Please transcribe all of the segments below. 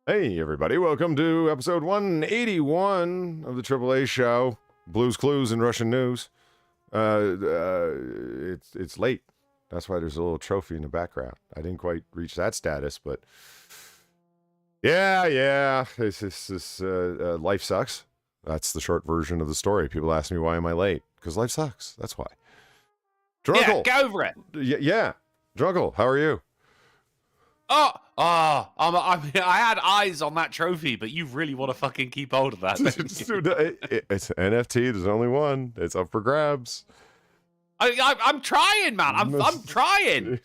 Hey, everybody. Welcome to episode 181 of the AAA show, Blues Clues and Russian News. It's late. That's why there's a little trophy in the background. I didn't quite reach that status, but yeah. This life sucks. That's the short version of the story. People ask me, why am I late? Because life sucks. That's why. Druggle. Yeah, go over it. Yeah. Druggle, how are you? I had eyes on that trophy, but you really want to fucking keep hold of that. It's NFT. There's only one. It's up for grabs. I'm trying, man. I'm trying.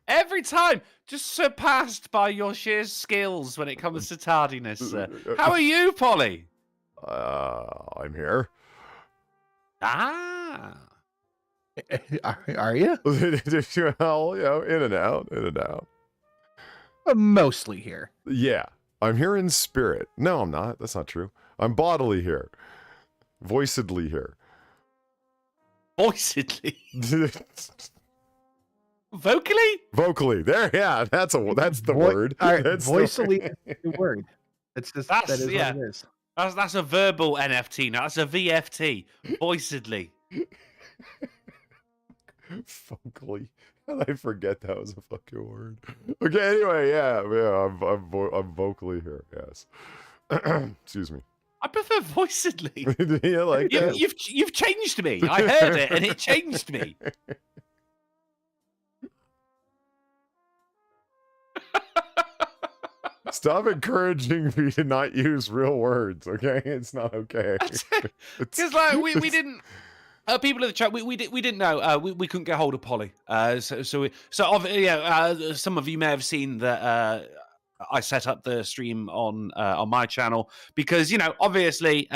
Every time, just surpassed by your sheer skills when it comes to tardiness. How are you, Polly? I'm here. Ah. Are you? Well, in and out. Mostly here. Yeah, I'm here in spirit. No, I'm not. That's not true. I'm bodily here. Voicedly here. Voicedly? Vocally? Vocally. There, yeah, that's the word. All right, That's voicedly is the word. That is what it is. That's a verbal NFT now. That's a VFT. Voicedly. Vocally. I forget that was a fucking word. Okay, anyway, yeah, I'm vocally here. Yes. Excuse me. I prefer voicedly. Yeah, like you've changed me. I heard it and it changed me. Stop encouraging me to not use real words, okay? It's not okay. Because like we didn't. People in the chat, we didn't know. We couldn't get hold of Polly. Some of you may have seen that I set up the stream on my channel because obviously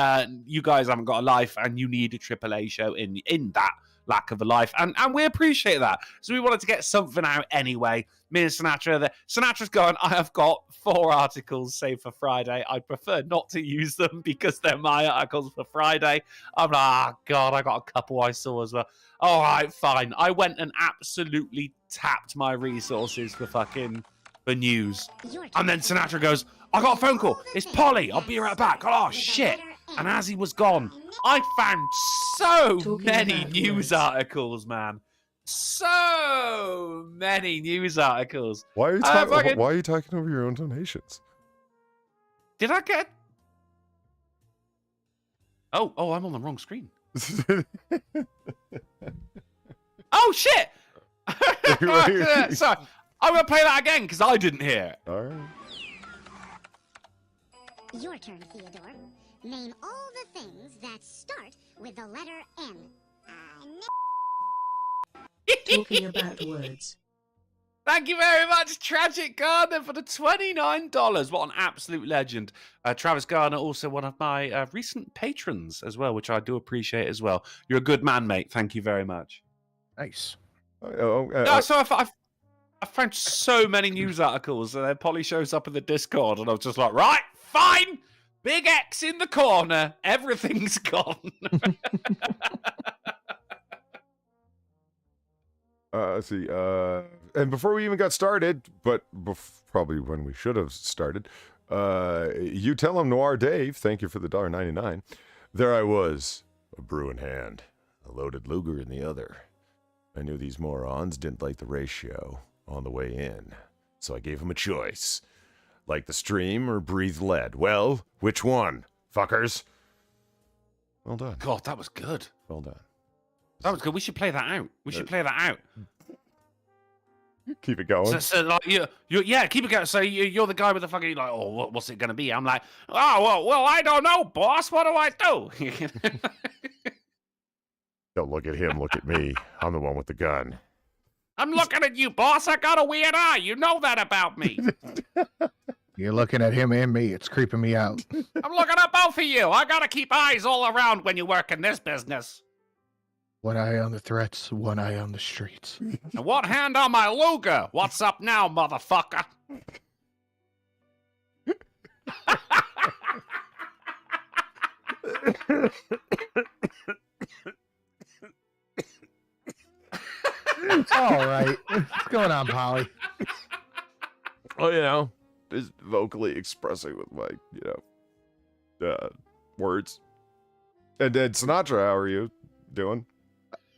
you guys haven't got a life and you need a AAA show in that lack of a life, and we appreciate that. So we wanted to get something out anyway. Me and Sinatra's going, I have got 4 articles saved for Friday. I'd prefer not to use them because they're my articles for Friday. I'm like, God, I got a couple I saw as well. All right, fine. I went and absolutely tapped my resources for news. And then Sinatra goes, I got a phone call. It's Polly. I'll be right back. Oh, shit. And as he was gone, I found so many news articles, man. So many news articles. Why are you talking over your own donations? Did I get? Oh, I'm on the wrong screen. Oh shit! Sorry, I'm gonna play that again because I didn't hear it. All right. Your turn, Theodore. Name all the things that start with the letter N. Talking about words. Thank you very much, Tragic Garner, for the $29. What an absolute legend. Travis Garner, also one of my recent patrons as well, which I do appreciate as well. You're a good man, mate. Thank you very much. Nice. So I found so many news articles, and then Polly shows up in the Discord, and I was just like, right, fine. Big X in the corner. Everything's gone. Let's see. And before we even got started, but probably when we should have started, you tell him Noir Dave, thank you for the $1.99. There I was, a brew in hand, a loaded Luger in the other. I knew these morons didn't like the ratio on the way in, so I gave them a choice. Like the stream or breathe lead? Well, which one, fuckers? Well done. God, that was good. Well done. That was good. We should play that out. Keep it going. So like yeah, keep it going. So you're the guy with the fucking like, oh, what's it gonna be? I'm like, oh well, I don't know, boss. What do I do? Don't look at him. Look at me. I'm the one with the gun. I'm looking at you, boss. I got a weird eye. You know that about me. You're looking at him and me. It's creeping me out. I'm looking at both of you. I gotta keep eyes all around when you work in this business. One eye on the threats, one eye on the streets. And one hand on my Luger. What's up now, motherfucker? All right. What's going on, Polly? Well, is vocally expressing with my, words. And then Sinatra, how are you doing?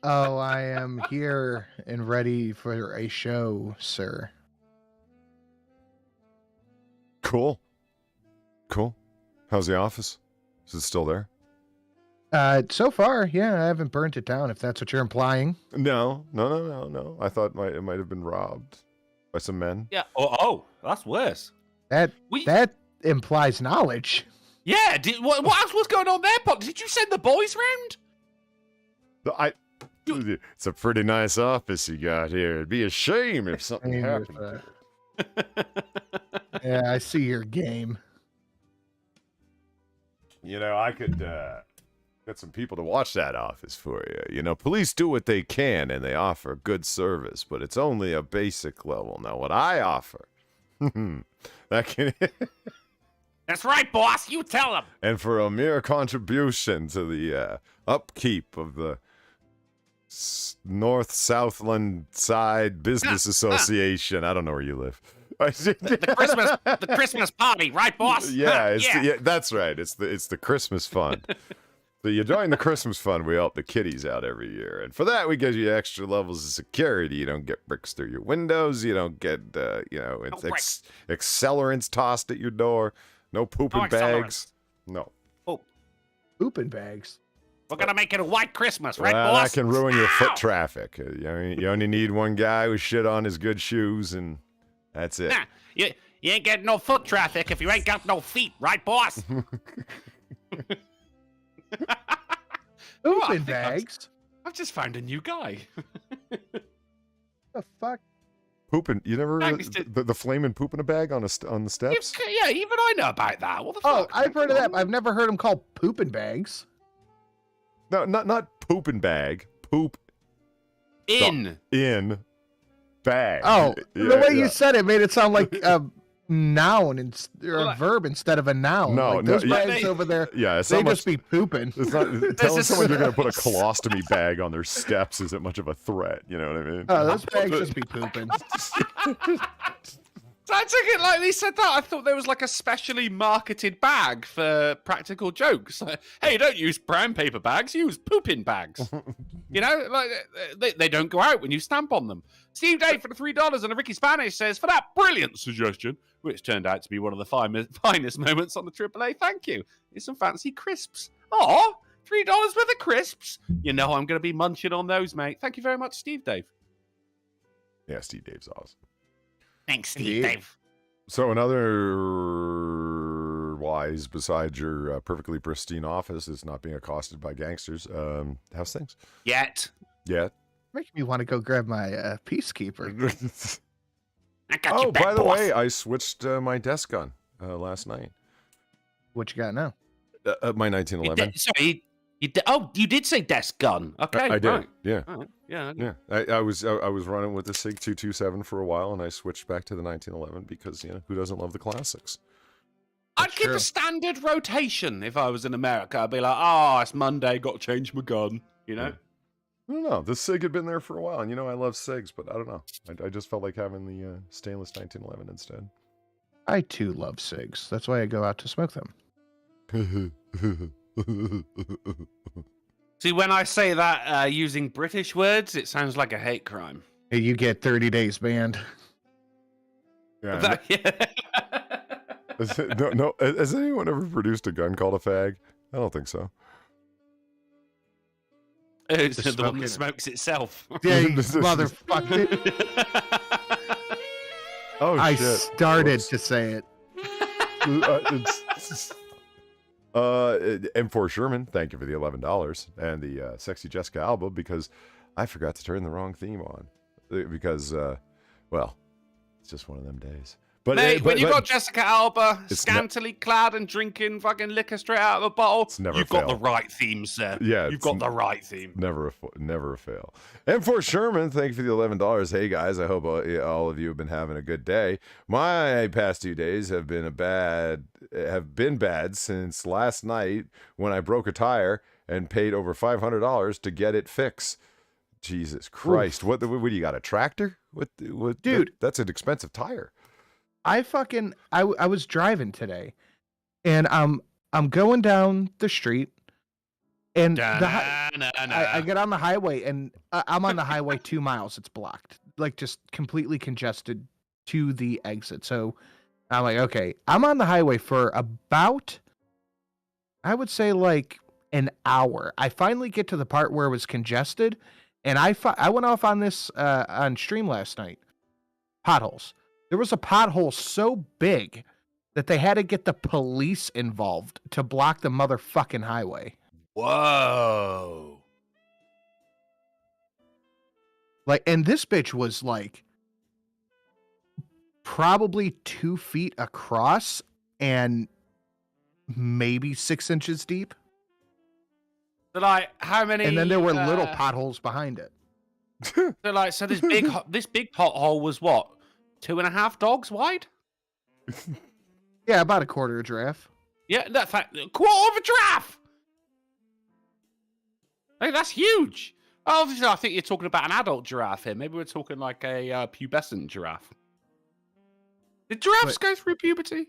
Oh, I am here and ready for a show, sir. Cool. How's the office? Is it still there? So far, yeah, I haven't burnt it down, if that's what you're implying. No. I thought it might have been robbed by some men. Yeah. Oh, that's worse. That We- that implies knowledge. Yeah. What else was going on there, Pot? Did you send the boys round? It's a pretty nice office you got here. It'd be a shame if something Same happened. with, Yeah, I see your game. I could get some people to watch that office for you. Police do what they can and they offer good service, but it's only a basic level. Now, what I offer, that can. That's right, boss. You tell them. And for a mere contribution to the upkeep of the North Southland Side Business Association. I don't know where you live. The Christmas party, right, boss? Yeah, that's right. It's the Christmas fund. So you join the Christmas fund, we help the kiddies out every year. And for that, we give you extra levels of security. You don't get bricks through your windows. You don't get, accelerants tossed at your door. No pooping bags. No. Pooping bags. We're going to make it a white Christmas, right, Well, boss? that can ruin your foot traffic. You only need one guy with shit on his good shoes, and that's it. Nah, you ain't getting no foot traffic if you ain't got no feet, right, boss? Pooping bags? I've just found a new guy. The fuck? Pooping. You never Thanks to- the flaming poop in a bag on the steps? Yeah, even I know about that. What the Oh, fuck? I've heard of that. I've never heard them called pooping bags. No, not pooping bag. Poop In. in bag. Oh, Yeah, the way yeah. you said it made it sound like a noun or Well, a verb instead of a noun. No, like no, those yeah. bags over there, Yeah, it's they not much. just be pooping. It's not telling is- someone you're going to put a colostomy bag on their steps isn't much of a threat. You know what I mean? Oh, those bags just be pooping. So I took it like they said that. I thought there was like a specially marketed bag for practical jokes. Like, hey, don't use brown paper bags, use pooping bags. They don't go out when you stamp on them. Steve Dave for the $3 and a Ricky Spanish says, for that brilliant suggestion, which turned out to be one of the finest moments on the AAA, thank you. Here's some fancy crisps. Aw, $3 worth of crisps. You know I'm going to be munching on those, mate. Thank you very much, Steve Dave. Yeah, Steve Dave's awesome. Thanks, Steve Indeed. Dave. So another wise, besides your perfectly pristine office, is not being accosted by gangsters. How's things? Yet. Yeah. Makes me want to go grab my peacekeeper. I got you Oh, back, by the boss. way, I switched my desk gun last night. What you got now? My You 1911. did- sorry, you did say desk gun. Okay, I did. right. Yeah. All right. Yeah. okay. Yeah, I was running with the SIG 227 for a while, and I switched back to the 1911 because who doesn't love the classics? I'd That's keep true. a standard rotation if I was in America. I'd be like, oh, it's Monday, got to change my gun. You know? I don't know. The SIG had been there for a while, and I love SIGs, but I don't know. I just felt like having the stainless 1911 instead. I too love cigs. That's why I go out to smoke them. See, when I say that using British words, it sounds like a hate crime. Hey, you get 30 days banned. Yeah, Yeah. no. Has anyone ever produced a gun called a fag? I don't think so. It's Just the one smoking that it. smokes itself. Yeah, you motherfucker. Oh I shit! started Whoops. to say it. M4 Sherman, thank you for the $11 and the sexy Jessica Alba, because I forgot to turn the wrong theme on because well, it's just one of them days. But Mate, when you but- got Jessica Alba It's scantily clad and drinking fucking liquor straight out of a bottle, never you've got the failed. right theme, sir. Yeah, You've it's got the right theme. Never a fail. And for Sherman, thank you for the $11. Hey guys, I hope all of you have been having a good day. My past 2 days have been bad since last night when I broke a tire and paid over $500 to get it fixed. Jesus Christ! What do you got? A tractor? What? Dude. That's an expensive tire. I was driving today, and I'm going down the street, and I get on the highway, and I'm on the highway 2 miles. It's blocked, like just completely congested to the exit. So I'm like, okay, I'm on the highway for about, I would say like an hour. I finally get to the part where it was congested, and I went off on this on stream last night. Potholes. There was a pothole so big that they had to get the police involved to block the motherfucking highway. Whoa. Like, and this bitch was like probably 2 feet across and maybe 6 inches deep. So like, how many? And then there were little potholes behind it. So this big pothole was what, 2.5 dogs wide? Yeah, about a quarter of a giraffe. Yeah, that's quarter of a giraffe. Hey, that's huge. Obviously, I think you're talking about an adult giraffe here. Maybe we're talking like a pubescent giraffe. Did giraffes go through puberty?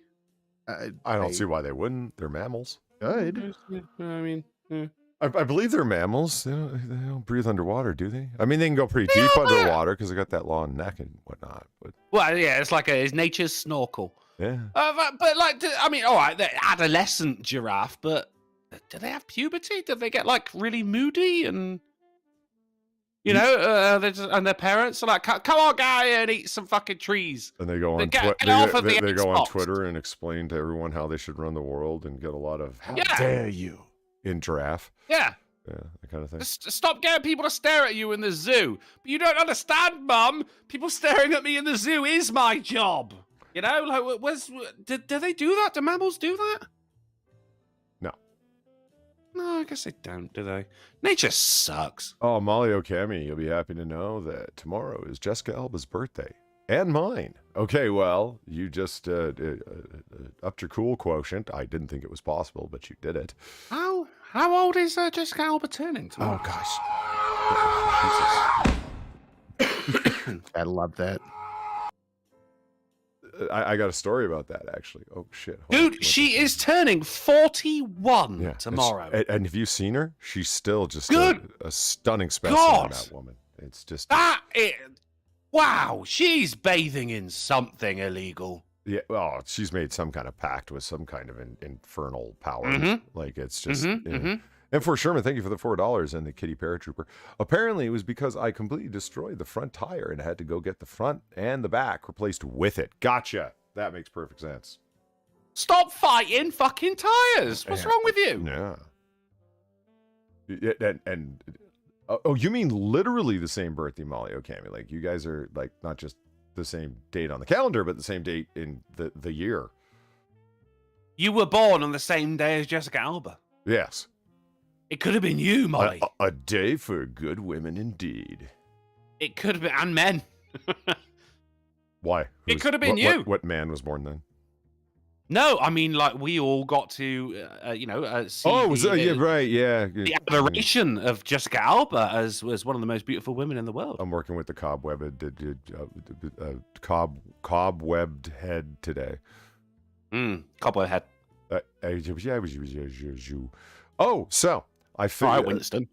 I don't see why they wouldn't. They're mammals. Good. I mean, yeah. I believe they're mammals. They don't breathe underwater, do they? I mean, they can go pretty deep underwater because they got that long neck and whatnot. But Well, yeah, it's like it's nature's snorkel. yeah, but like, I mean, all right, they're adolescent giraffe, but do they have puberty? Do they get like really moody and and their parents are like, "Come on, guy, and eat some fucking trees." and they go on Get off of the they go on Xbox. Twitter and explain to everyone how they should run the world and get a lot of "How Yeah. dare you" in giraffe. Yeah. Yeah, that kind of thing. Just stop getting people to stare at you in the zoo. But you don't understand, Mum. People staring at me in the zoo is my job. You know, like, do they do that? Do mammals do that? No. No, I guess they don't, do they? Nature sucks. Oh, Molly Okami, you'll be happy to know that tomorrow is Jessica Alba's birthday. And mine. Okay, well, you just upped your cool quotient. I didn't think it was possible, but you did it. How old is Jessica Alba turning tomorrow? Oh, gosh. I love that. I got a story about that, actually. Oh, shit. Hold on. Dude, she is turning 41 Yeah, tomorrow. And have you seen her? She's still just Good a stunning specimen, God. that woman. It's just... Wow, she's bathing in something illegal. Yeah, well, she's made some kind of pact with some kind of infernal power. Mhm. Like, it's just... Mhm, you know. mhm. And for Sherman, thank you for the $4 and the kitty paratrooper. Apparently, it was because I completely destroyed the front tire and had to go get the front and the back replaced with it. Gotcha. That makes perfect sense. Stop fighting fucking tires. What's Yeah. wrong with you? Yeah. And oh, you mean literally the same birthday, Molly Okami? Like, you guys are, like, not just the same date on the calendar, but the same date in the year. You were born on the same day as Jessica Alba. Yes. It could have been you, Molly. A day for good women indeed. It could have been, and men. Why? It could have been you. What man was born then? No, I mean, like, we all got to, see Oh, was that? Yeah, right. Yeah. the adoration of Jessica Alba as one of the most beautiful women in the world. I'm working with the cobwebbed head today. Cobweb head. Oh, so I All right, Winston.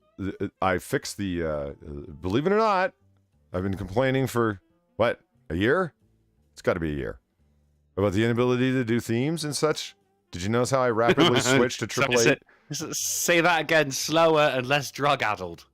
I fixed the. Believe it or not, I've been complaining for what, a year? It's got to be a year about the inability to do themes and such. Did you notice how I rapidly switched to AAA? Say that again, slower and less drug-addled.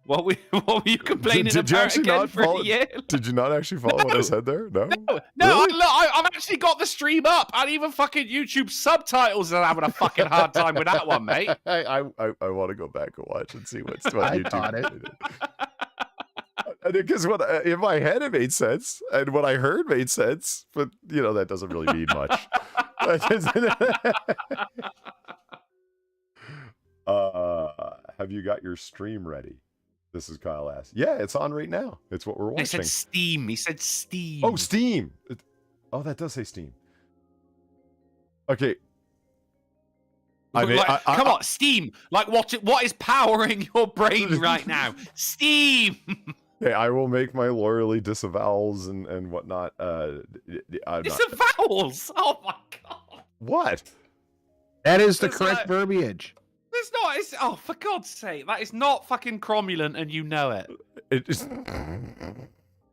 What were you complaining Did you about actually again not for follow? a year? Did you not actually follow what I said there? No. No, Really? I've actually got the stream up, and even fucking YouTube subtitles are having a fucking hard time with that one, mate. I want to go back and watch and see what I YouTube caught it. Because in my head it made sense, and what I heard made sense, but that doesn't really mean much. Have you got your stream ready? This is Kyle asked. Yeah, it's on right now. It's what we're watching. He said Steam. He said Steam. Oh, Steam. Oh, that does say Steam. Okay. Come on, Steam. Like, what is powering your brain right now? Steam. Hey, I will make my lawyerly disavowals and whatnot. Disavowals. Oh my god. What? That is the It's correct like- verbiage. It's not. It's, oh, for God's sake, that is not fucking cromulent, and you know it. It is.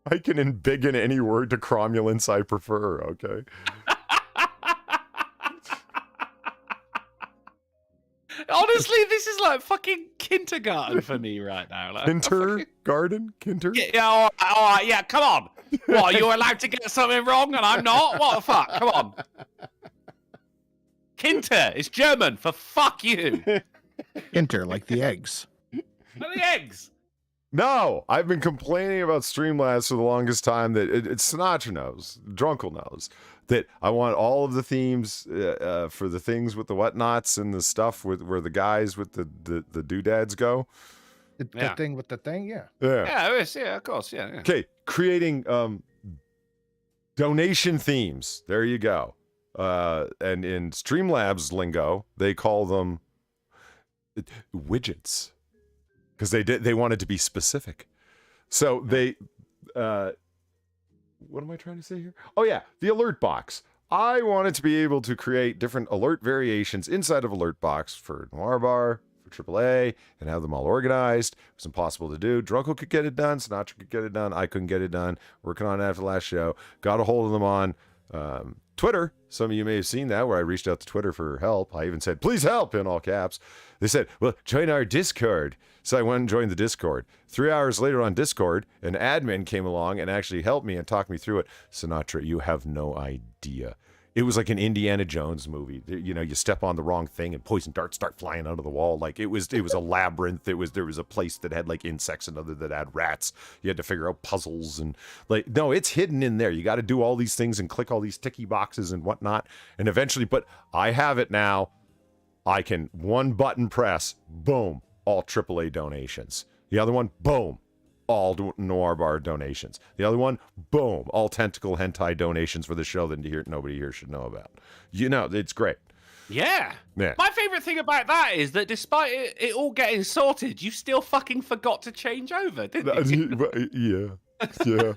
I can embiggen any word to cromulence I prefer. Okay. Honestly, this is like fucking kindergarten for me right now. Like, Kindergarten? Kinder? Yeah, all right, yeah, come on. What, you're allowed to get something wrong and I'm not? What the fuck? Come on. Kinter is German for fuck you. Enter like the eggs. And the eggs. No, I've been complaining about Streamlabs for the longest time that it's Sinatra knows, Drunkle knows, that I want all of the themes for the things with the whatnots and the stuff with where the guys with the doodads go. The thing with the thing, yeah. Yeah. Yeah, of course, yeah. Okay, creating donation themes. There you go. And in Streamlabs lingo, they call them widgets. Because they wanted to be specific. So they what am I trying to say here? Oh yeah, the alert box. I wanted to be able to create different alert variations inside of alert box for Noir Bar, for AAA, and have them all organized. It was impossible to do. Drunkle could get it done, Sinatra could get it done, I couldn't get it done. Working on it after the last show. Got a hold of them on Twitter. Some of you may have seen that, where I reached out to Twitter for help. I even said, please help, in all caps. They said, well, join our Discord. So I went and joined the Discord. 3 hours later on Discord, an admin came along and actually helped me and talked me through it. Sinatra, you have no idea. It was like an Indiana Jones movie. You know, you step on the wrong thing and poison darts start flying out of the wall. Like it was a labyrinth. There was a place that had like insects, another that had rats. You had to figure out puzzles and like, no, it's hidden in there. You got to do all these things and click all these ticky boxes and whatnot. And eventually, but I have it now. I can one button press, boom, all AAA donations. The other one, boom, all Noir Bar donations. The other one, boom, all Tentacle Hentai donations for the show that nobody here should know about. You know, it's great. Yeah. Yeah. My favorite thing about that is that despite it all getting sorted, you still fucking forgot to change over, didn't you? Yeah.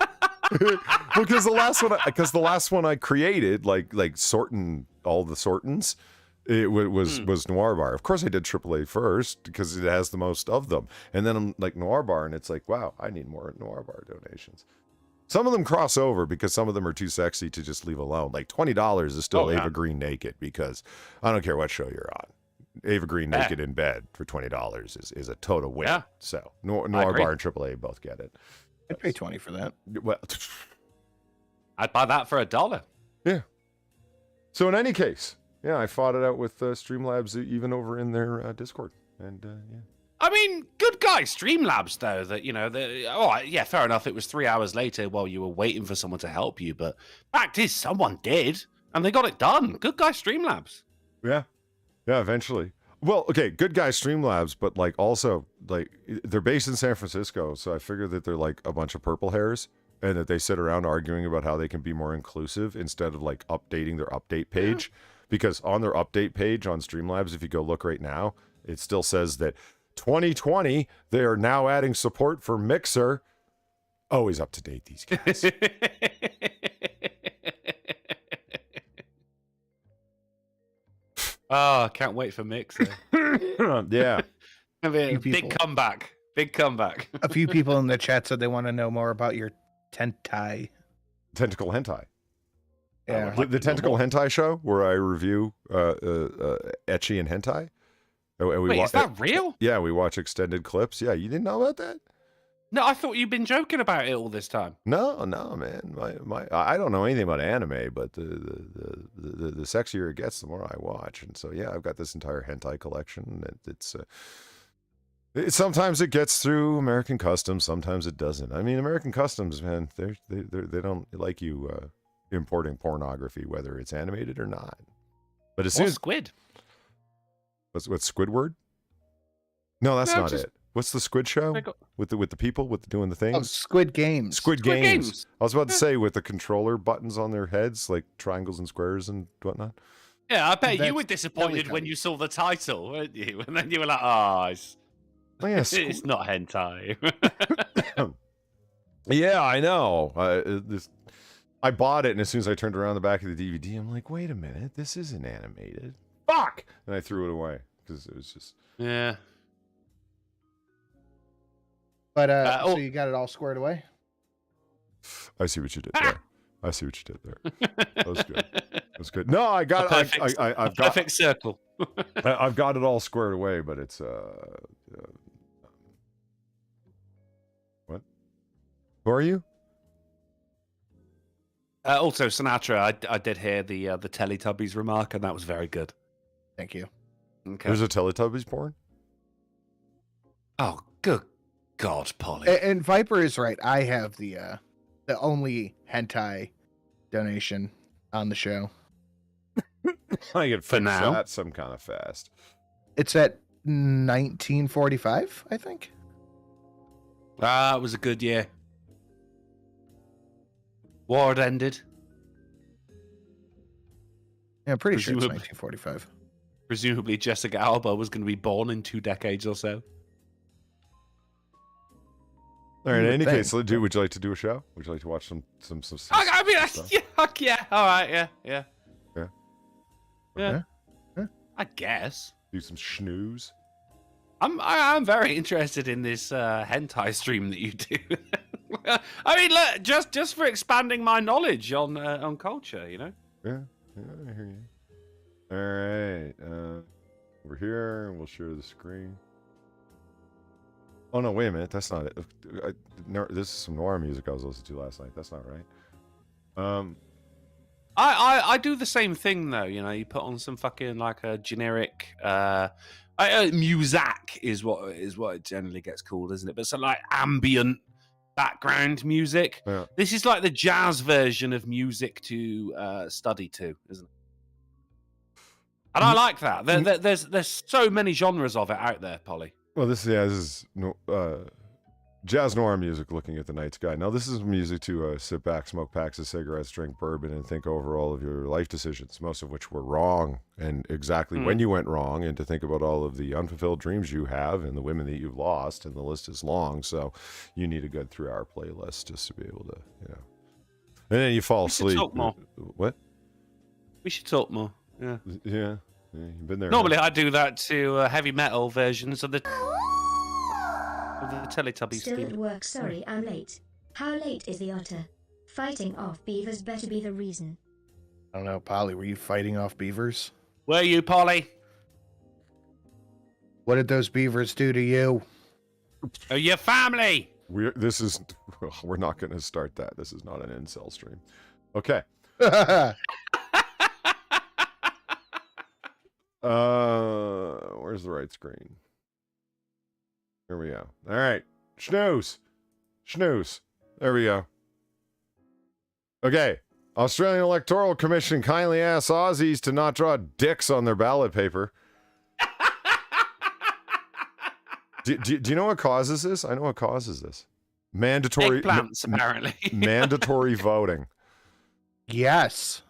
Because the last one I created, like sorting all the sortins, it was Noir Bar. Of course I did AAA first because it has the most of them. And then I'm like Noir Bar and it's like, wow, I need more Noir Bar donations. Some of them cross over because some of them are too sexy to just leave alone. Like $20 is still Eva Green naked because I don't care what show you're on. Eva Green naked in bed for $20 is a total win. Yeah. So Noir Bar and AAA both get it. I'd pay 20 for that. Well, I'd buy that for $1. yeah. So in any case, yeah, I fought it out with Streamlabs even over in their Discord, and yeah. I mean, good guy Streamlabs though. That yeah, fair enough. It was 3 hours later while you were waiting for someone to help you, but fact is, someone did, and they got it done. Good guy Streamlabs. Yeah, eventually. Well, okay, good guy Streamlabs, but like also like they're based in San Francisco, so I figure that they're like a bunch of purple hairs, and that they sit around arguing about how they can be more inclusive instead of like updating their update page. Yeah. Because on their update page on Streamlabs, if you go look right now, it still says that 2020, they are now adding support for Mixer. Always up to date, these guys. Oh, I can't wait for Mixer. Yeah. Big comeback. Big comeback. A few people in the chat said they want to know more about your Tentacle Hentai. Yeah. The Tentacle Hentai show where I review ecchi and hentai. Wait, is that real? Yeah, we watch extended clips. Yeah, you didn't know about that? No, I thought you'd been joking about it all this time. No, man. I don't know anything about anime, but the sexier it gets, the more I watch. And so yeah, I've got this entire hentai collection. Sometimes it gets through American Customs, sometimes it doesn't. I mean, American Customs, man, they don't like you importing pornography, whether it's animated or not. But as soon as Squid. What's Squidward? No, that's not it. What's the Squid show with the people doing the things? Oh, Squid Games. Squid Games. I was about to say with the controller buttons on their heads, like triangles and squares and whatnot. Yeah, I bet you were disappointed when you saw the title, weren't you? And then you were like, it's not hentai. Yeah, I know. I bought it, and as soon as I turned around the back of the DVD, I'm like, wait a minute, this isn't animated. Fuck! And I threw it away because it was just. Yeah. But so you got it all squared away? I see what you did there. I see what you did there. That was good. That's good. No, I got it. I've got perfect circle. I've got it all squared away, but it's what? Who are you? Also, Sinatra, I did hear the Teletubbies remark, and that was very good. Thank you. Okay. There's a Teletubbies porn? Oh, good God, Polly. And Viper is right. I have the only hentai donation on the show. I get For now. that some kind of fast. It's at 1945, I think. It was a good year. War had ended. Yeah, I'm pretty sure it's Presumably. 1945. Presumably, Jessica Alba was going to be born in 2 decades or so. All right. In You any would case, think. would you like to do a show? Would you like to watch some I mean, stuff? yeah, fuck yeah. All right, yeah. Yeah. Yeah. Yeah. I guess. Do some schnews. I'm very interested in this hentai stream that you do. I mean, look, just for expanding my knowledge on culture, you know. Yeah, I hear you. All right, over here, we'll share the screen. Oh no, wait a minute, that's not it. This is some noir music I was listening to last night. That's not right. I do the same thing though. You know, you put on some fucking like a generic muzak is what it generally gets called, isn't it? But some like ambient background music. Yeah. This is like the jazz version of music to study to, isn't it? And I like that. There's so many genres of it out there, Polly. Well, this is jazz noir music. Looking at the night sky. Now, this is music to sit back, smoke packs of cigarettes, drink bourbon, and think over all of your life decisions, most of which were wrong, and exactly when you went wrong, and to think about all of the unfulfilled dreams you have and the women that you've lost, and the list is long. So, you need a good 3-hour playlist just to be able to, and then you fall should asleep. talk more. What? We should talk more. Yeah. Yeah, you've been there. Normally, I do that to heavy metal versions of the Teletubbies Still theme. at work, sorry, I'm late. How late is the otter? Fighting off beavers better be the reason. I don't know, Polly, were you fighting off beavers? Were you, Polly? What did those beavers do to you? Are your family? We're not going to start that. This is not an incel stream. Okay. Where's the right screen? Here we go. All right. Snooze. There we go. Okay. Australian Electoral Commission kindly asks Aussies to not draw dicks on their ballot paper. Do you know what causes this? I know what causes this. Mandatory Eggplants, apparently. mandatory voting. Yes.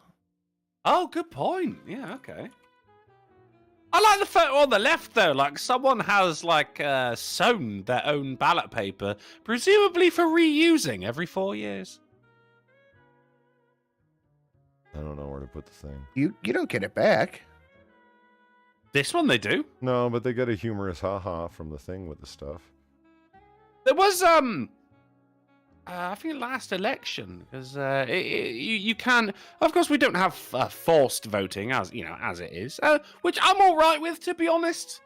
Oh, good point. Yeah, okay. I like the photo on the left, though. Like, someone has, like, sewn their own ballot paper, presumably for reusing every 4 years. I don't know where to put the thing. You don't get it back. This one they do. No, but they get a humorous haha from the thing with the stuff. There was, I think last election, because you can, of course, we don't have forced voting as it is, which I'm all right with, to be honest.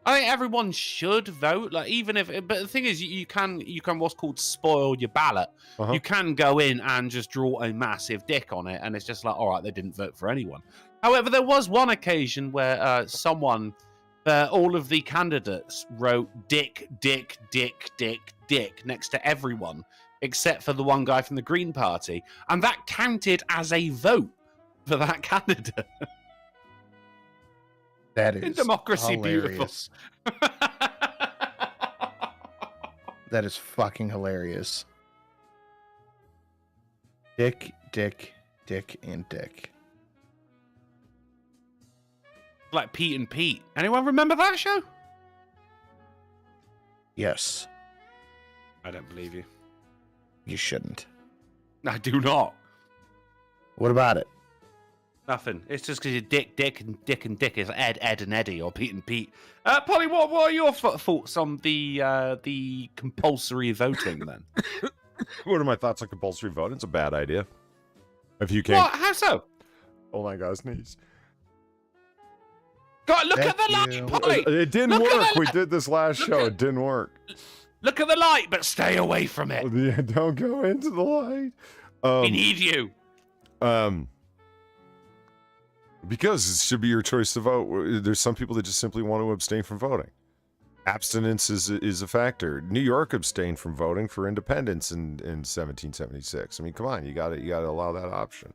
I think everyone should vote, like but the thing is, you can what's called spoil your ballot. Uh-huh. You can go in and just draw a massive dick on it, and it's just like, all right, they didn't vote for anyone. However, there was one occasion where all of the candidates wrote dick next to everyone, except for the one guy from the Green Party. And that counted as a vote for that candidate. That is democracy hilarious. beautiful. That is fucking hilarious. Dick, and dick. Like Pete and Pete. Anyone remember that show? Yes. I don't believe you. You shouldn't. I do not. What about it? Nothing. It's just because you're Dick is Ed, and Eddie, or Pete and Pete. Polly, what are your thoughts on the compulsory voting then? What are my thoughts on compulsory voting? It's a bad idea. If you can't... What? How so? Oh my God, sneeze. God, look at the light, Polly! It didn't work. We did this last show. It didn't work. Look at the light, but stay away from it. Yeah, don't go into the light. We need you. Because it should be your choice to vote. There's some people that just simply want to abstain from voting. Abstinence is a factor. New York abstained from voting for independence in 1776. I mean, come on, you gotta allow that option.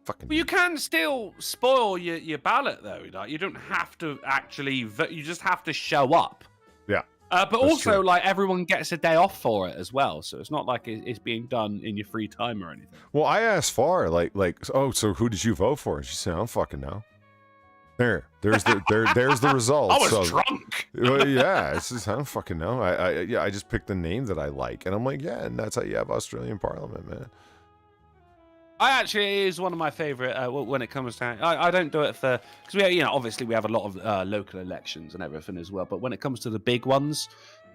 Fucking. Well, you can still spoil your ballot though. Like, you don't have to actually vote. You just have to show up. Yeah. But That's also, true. like, everyone gets a day off for it as well, so it's not like it's being done in your free time or anything. Well, I asked Far, like, oh, so who did you vote for? And she said, I don't fucking know. There's the result. I was drunk. Well, yeah, it's just, I don't fucking know. I just picked the name that I like, and I'm like, yeah, and that's how you have Australian Parliament, man. I actually is one of my favorite when it comes to. I don't do it for because we, obviously we have a lot of local elections and everything as well. But when it comes to the big ones,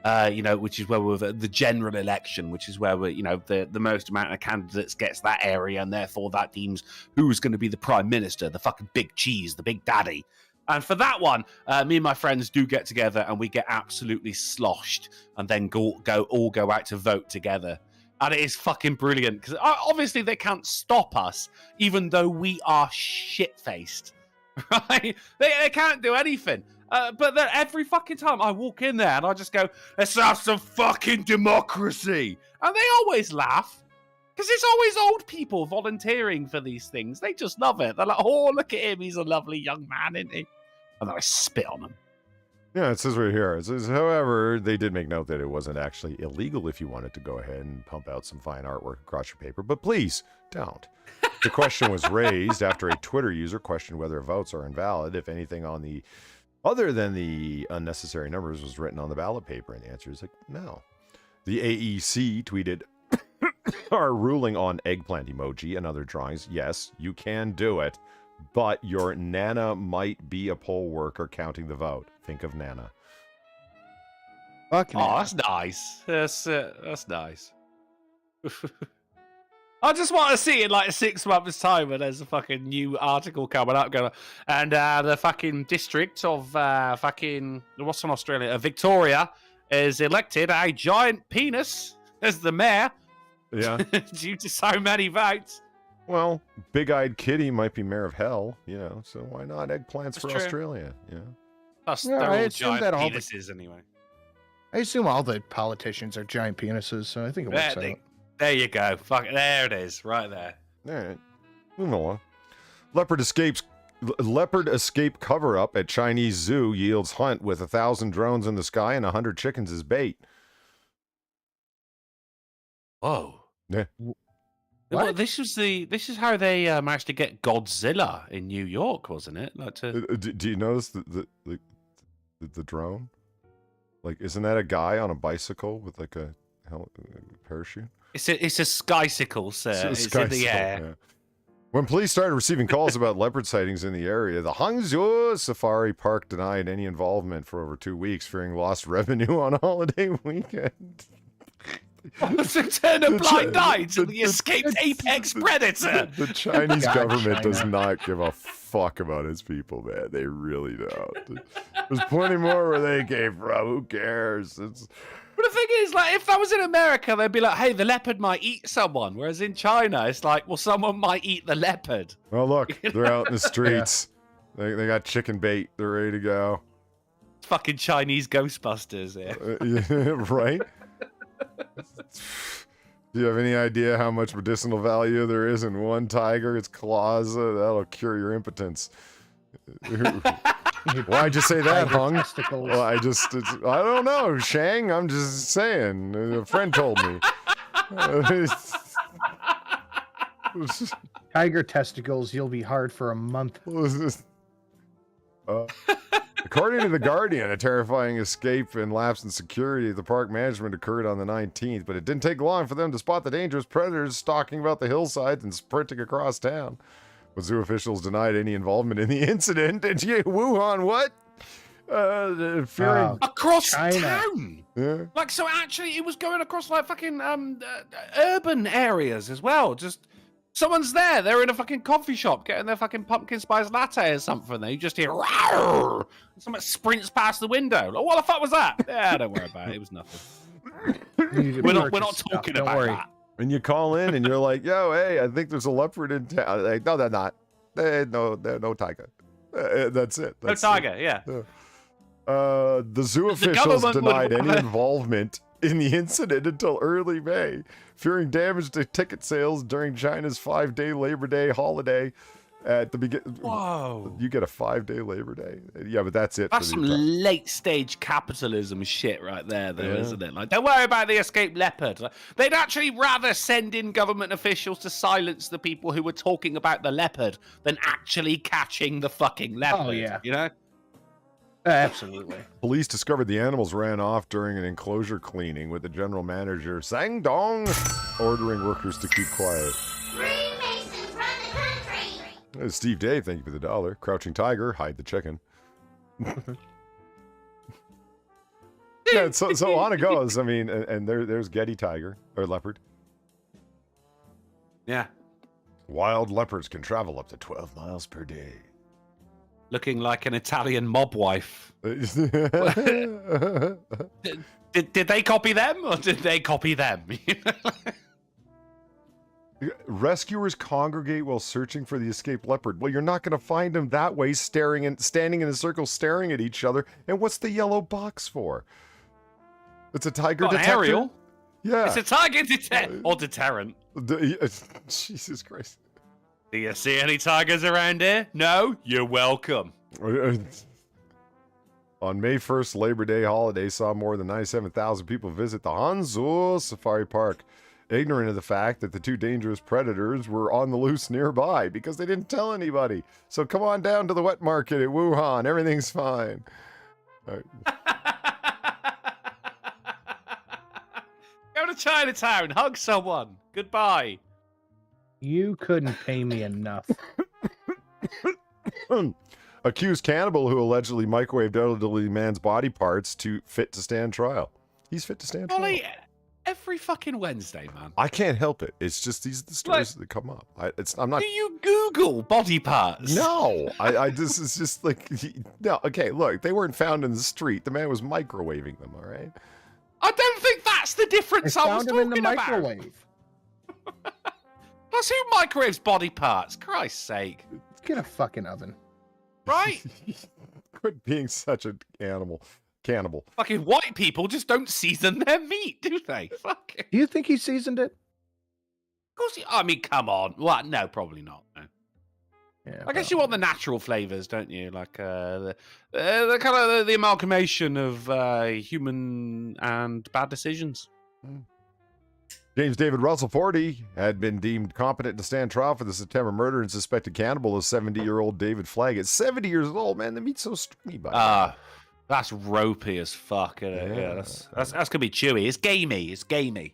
which is where we're the general election, which is where we're, the most amount of candidates gets that area, and therefore that deems who's going to be the prime minister, the fucking big cheese, the big daddy. And for that one, me and my friends do get together and we get absolutely sloshed, and then all go out to vote together. And it is fucking brilliant because obviously they can't stop us, even though we are shit-faced, right? They can't do anything. But then every fucking time I walk in there and I just go, let's have some fucking democracy. And they always laugh because it's always old people volunteering for these things. They just love it. They're like, oh, look at him. He's a lovely young man, isn't he? And then I spit on them. Yeah, it says right here. It says, however, they did make note that it wasn't actually illegal if you wanted to go ahead and pump out some fine artwork across your paper, but please don't. The question was raised after a Twitter user questioned whether votes are invalid if anything on the other than the unnecessary numbers was written on the ballot paper, and the answer is like, no. The AEC tweeted, our ruling on eggplant emoji and other drawings, yes, you can do it, but your Nana might be a poll worker counting the vote. Think of Nana. Fucking that's nice. That's nice. I just want to see in like 6 months' time when there's a fucking new article coming up, and the fucking district of what's in Australia, Victoria, is elected a giant penis as the mayor. Yeah. Due to so many votes. Well, Big-Eyed Kitty might be mayor of hell, so why not eggplants That's for true. Australia, Plus, Yeah, they're I all assume giant that all penises anyway. I assume all the politicians are giant penises, so I think it works out. There you go. Fuck, there it is, right there. All right. Moving along. Leopard escape cover-up at Chinese zoo yields hunt with 1,000 drones in the sky and 100 chickens as bait. Whoa. Yeah. Well, this is how they managed to get Godzilla in New York, wasn't it? Like Do you notice the drone? Like, isn't that a guy on a bicycle with like a parachute? It's a skycicle, sir. It's in the air. Yeah. When police started receiving calls about leopard sightings in the area, the Hangzhou Safari Park denied any involvement for over 2 weeks, fearing lost revenue on a holiday weekend. To turn a blind eye to the escaped apex predator. The Chinese government China. does not give a fuck about its people, man. They really don't. There's plenty more where they came from. Who cares? But the thing is, like, if that was in America, they'd be like, hey, the leopard might eat someone. Whereas in China, it's like, well, someone might eat the leopard. Well, look, they're out in the streets. They got chicken bait. They're ready to go. It's fucking Chinese Ghostbusters here. Yeah, right? Do you have any idea how much medicinal value there is in one tiger? Its claws, that'll cure your impotence. Why'd you say that, Hung? Well, I don't know, Shang. I'm just saying. A friend told me. Tiger testicles, you'll be hard for a month. According to The Guardian, a terrifying escape and lapse in security at the park management occurred on the 19th, but it didn't take long for them to spot the dangerous predators stalking about the hillsides and sprinting across town. But zoo officials denied any involvement in the incident. And Wuhan, what? Fearing across China. town. Yeah. Like, so actually, it was going across like fucking urban areas as well. Just someone's there. They're in a fucking coffee shop getting their fucking pumpkin spice latte or something. They just hear, "Rawr!" Someone sprints past the window. Like, what the fuck was that? Yeah, don't worry about it. It was nothing. We're not talking about that. And you call in and you're like, yo, hey, I think there's a leopard in town. Like, no, they're not. There's no tiger. That's it. That's no tiger, yeah. The zoo officials denied any involvement in the incident until early May, fearing damage to ticket sales during China's 5-day Labor Day holiday at the beginning. Whoa. You get a 5-day Labor Day. Yeah, but that's it. That's some late-stage capitalism shit right there, though, isn't it? Like, don't worry about the escaped leopard. They'd actually rather send in government officials to silence the people who were talking about the leopard than actually catching the fucking leopard. Oh, yeah. You know? Absolutely. Police discovered the animals ran off during an enclosure cleaning, with the general manager, Sang Dong, ordering workers to keep quiet. Freemasons run the country! Steve Dave, thank you for the $1. Crouching Tiger, hide the chicken. Yeah, so on it goes. I mean, and there's Getty Tiger, or leopard. Yeah. Wild leopards can travel up to 12 miles per day. Looking like an Italian mob wife. Did they copy them, or did they copy them? Rescuers congregate while searching for the escaped leopard. Well, you're not going to find them that way, standing in a circle, staring at each other. And what's the yellow box for? It's a tiger detector. Aerial. Yeah, It's a tiger or deterrent. Jesus Christ. Do you see any tigers around here? No? You're welcome. On May 1st, Labor Day holiday saw more than 97,000 people visit the Hanzhou Safari Park, ignorant of the fact that the two dangerous predators were on the loose nearby because they didn't tell anybody. So come on down to the wet market at Wuhan. Everything's fine. Go to Chinatown. Hug someone. Goodbye. You couldn't pay me enough. Accused cannibal who allegedly microwaved elderly man's body parts to fit to stand trial. He's fit to stand trial. Ollie, every fucking Wednesday, man. I can't help it. It's just these are the stories that come up. I'm not. Do you Google body parts? No, this is just like no. Okay, look, they weren't found in the street. The man was microwaving them. All right. I don't think that's the difference I I was found him in the talking about. microwave. Plus, who microwaves body parts? Christ's sake. Let's get a fucking oven. Right? Quit being such an cannibal. Fucking white people just don't season their meat, do they? Fucking. Do you think he seasoned it? Of course, I mean, come on. What? No, probably not. No. Yeah, I guess you want the natural flavors, don't you? Like the kind of the amalgamation of human and bad decisions. James David Russell, 40, had been deemed competent to stand trial for the September murder and suspected cannibal of 70-year-old David Flaggett. 70 years old, man. The meat's so stringy, by that's ropey as fuck. Isn't it? Yeah, that's gonna be chewy. It's gamey. It's gamey.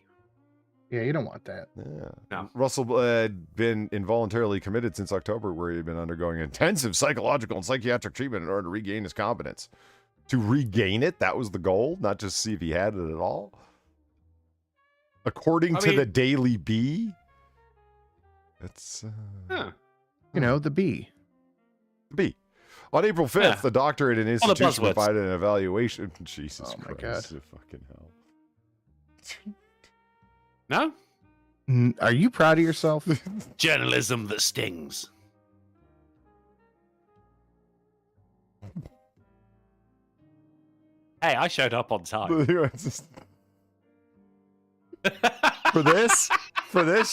Yeah, you don't want that. Yeah. No. Russell had been involuntarily committed since October, where he had been undergoing intensive psychological and psychiatric treatment in order to regain his competence. To regain it, that was the goal, not just see if he had it at all. According to the Daily Bee, it's You know, the bee. the Bee. On April 5th, the doctor at an institution buzzwords. provided an evaluation. Jesus Oh my Christ, God. fucking hell. No? Are you proud of yourself? Journalism that stings. Hey, I showed up on time. For this,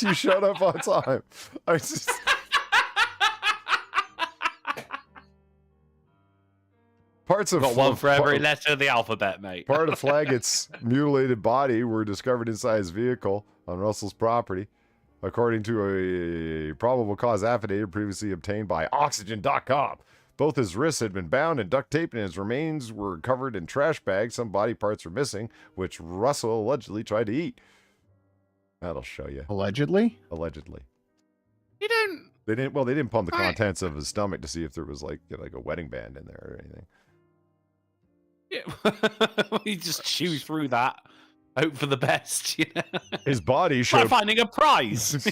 you showed up on time. I just. Parts of Got one for every letter of the alphabet, mate. Part of Flaggett's mutilated body were discovered inside his vehicle on Russell's property, according to a probable cause affidavit previously obtained by Oxygen.com. Both his wrists had been bound and duct taped, and his remains were covered in trash bags. Some body parts were missing, which Russell allegedly tried to eat. That'll show you. Allegedly? Allegedly. You don't. They didn't pump the Right. contents of his stomach to see if there was like a wedding band in there or anything. Yeah. You just chew through that. Hope for the best. You know? His body Try showed finding a prize.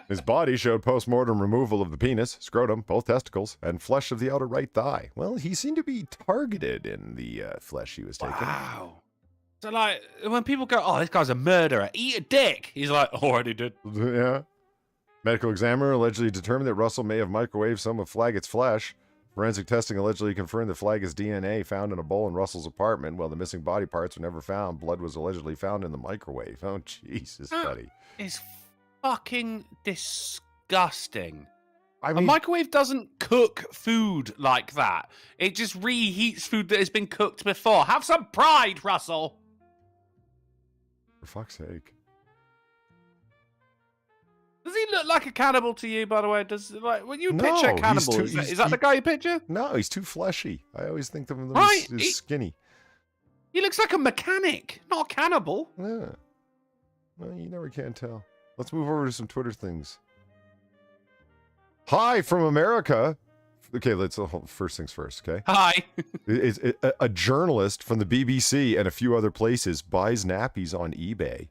his body showed post-mortem removal of the penis, scrotum, both testicles, and flesh of the outer right thigh. Well, he seemed to be targeted in the flesh he was taking. Wow. So, like, when people go, "Oh, this guy's a murderer. Eat a dick," he's like, "Oh, already did." Yeah. Medical examiner allegedly determined that Russell may have microwaved some of Flaggett's flesh. Forensic testing allegedly confirmed that Flaggett's DNA found in a bowl in Russell's apartment. While the missing body parts were never found, blood was allegedly found in the microwave. Oh, Jesus, buddy. It's fucking disgusting. I A mean, microwave doesn't cook food like that. It just reheats food that has been cooked before. Have some pride, Russell. for fuck's sake. Does he look like a cannibal to you, by the way? Does like when you No, picture a he's cannibal, too- is that the guy you picture? No, he's too fleshy. I always think of him Right, as he- skinny. He looks like a mechanic, not a cannibal. Yeah. Well, you never can tell. Let's move over to some Twitter things. Hi from America. Okay, let's first things first, okay? Hi. A journalist from the BBC and a few other places buys nappies on eBay.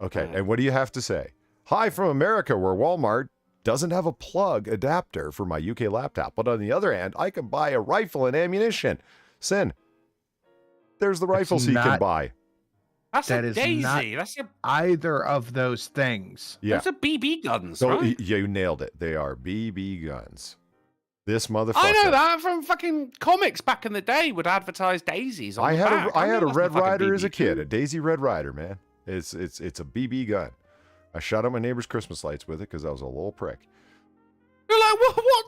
Okay, and what do you have to say? Hi from America, where Walmart doesn't have a plug adapter for my UK laptop, but on the other hand, I can buy a rifle and ammunition. Sin. There's the rifles he can not- buy. That's That a is daisy. not- That's your. Either of those things. Yeah. Those are BB guns, So right? you nailed it. They are BB guns. This motherfucker. I know that from fucking comics back in the day. Would advertise daisies. On I the had back. I had know a that's Red the fucking Rider as a BB kid, too. a Daisy Red Rider, man. It's a BB gun. I shot out my neighbor's Christmas lights with it because I was a little prick. You're like,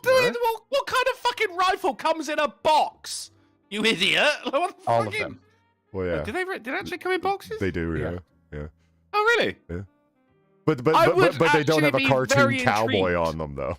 Right? what kind of fucking rifle comes in a box? You idiot! What All of fucking- them. Well, yeah, Did they actually come in boxes? they do, Yeah. yeah. Oh, really? But I would they don't actually have a be cartoon very cowboy intrigued. on them though.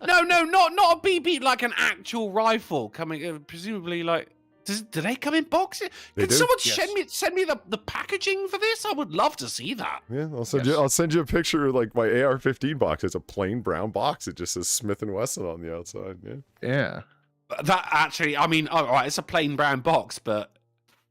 No, not a BB, like an actual rifle coming. Presumably, like, do they come in boxes? They Can do. someone Yes. send me the packaging for this? I would love to see that. Yeah, Yes. I'll send you a picture of like my AR-15 box. It's a plain brown box. It just says Smith & Wesson on the outside. Yeah. Yeah. That actually, I mean, all right, it's a plain brown box, but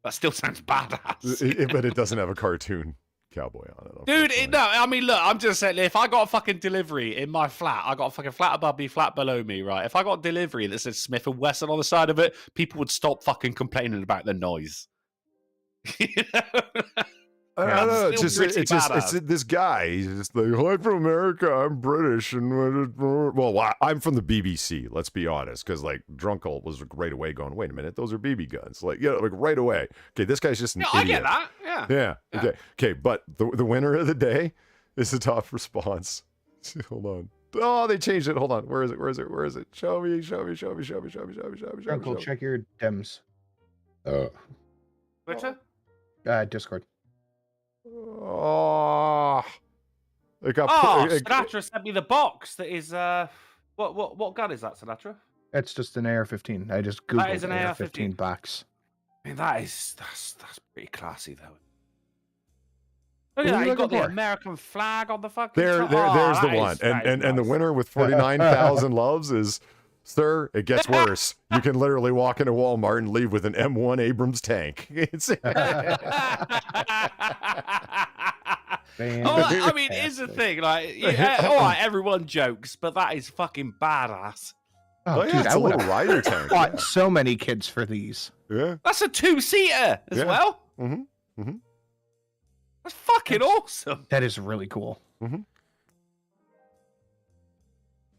that still sounds badass. But it doesn't have a cartoon cowboy on it. Dude, unfortunately. no, I mean, look, I'm just saying, if I got a fucking delivery in my flat, I got a fucking flat above me, flat below me, right? If I got a delivery that says Smith & Wesson on the side of it, people would stop fucking complaining about the noise. You know? I Yeah. don't know. Still pretty It's badass. this guy. He's just like, "Oh, I'm from America. I'm British, and I'm from the BBC. Let's be honest, because like Drunkle was right away going, wait a minute, those are BB guns. Like, yeah, like right away. Okay, this guy's just an Yeah, idiot. I get that. Yeah. Yeah. Yeah. Okay. But the winner of the day is the top response. Hold on. Oh, they changed it. Hold on. Where is it? Show me. Uncle, check your DEMs. Twitter? Discord. Oh. It got Oh, put, it- Sinatra sent me the box that is, what gun is that, Sinatra? It's just an AR-15. I just googled That is an AR-15 AR-15 box. I mean, that's pretty classy, though. What Look are at that, you you got looking the for? American flag on the fucking there's top. the that one. is- that is And the nice. winner with 49,000 loves is, sir, it gets worse. You can literally walk into Walmart and leave with an M1 Abrams tank. It's I mean, here's the thing, like, yeah, all right, everyone jokes, but that is fucking badass. Oh, yeah, dude, it's I a would little have rider tank. bought so many kids for these. Yeah. That's a two-seater as Yeah. well. Mm-hmm. That's fucking awesome. That is really cool. Mhm.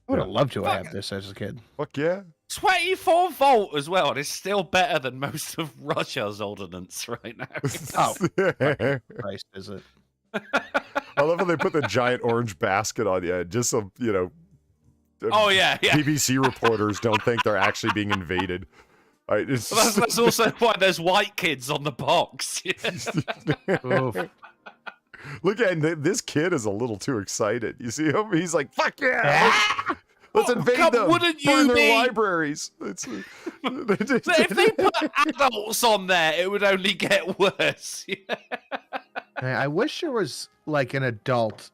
I would have Yeah. loved to have Fuck. had this as a kid. Fuck yeah. 24 volt as well, and it's still better than most of Russia's ordnance right now. Oh. Christ, is it? I love how they put the giant orange basket on the end, just so, Oh, yeah. BBC reporters don't think they're actually being invaded. It's Well, that's also why there's white kids on the box. Oof. Look at this kid is a little too excited. You see him? He's like, "Fuck yeah!" Let's invade them. Wouldn't Burn you their be? Libraries. It's, If they put adults on there, it would only get worse. I wish there was like an adult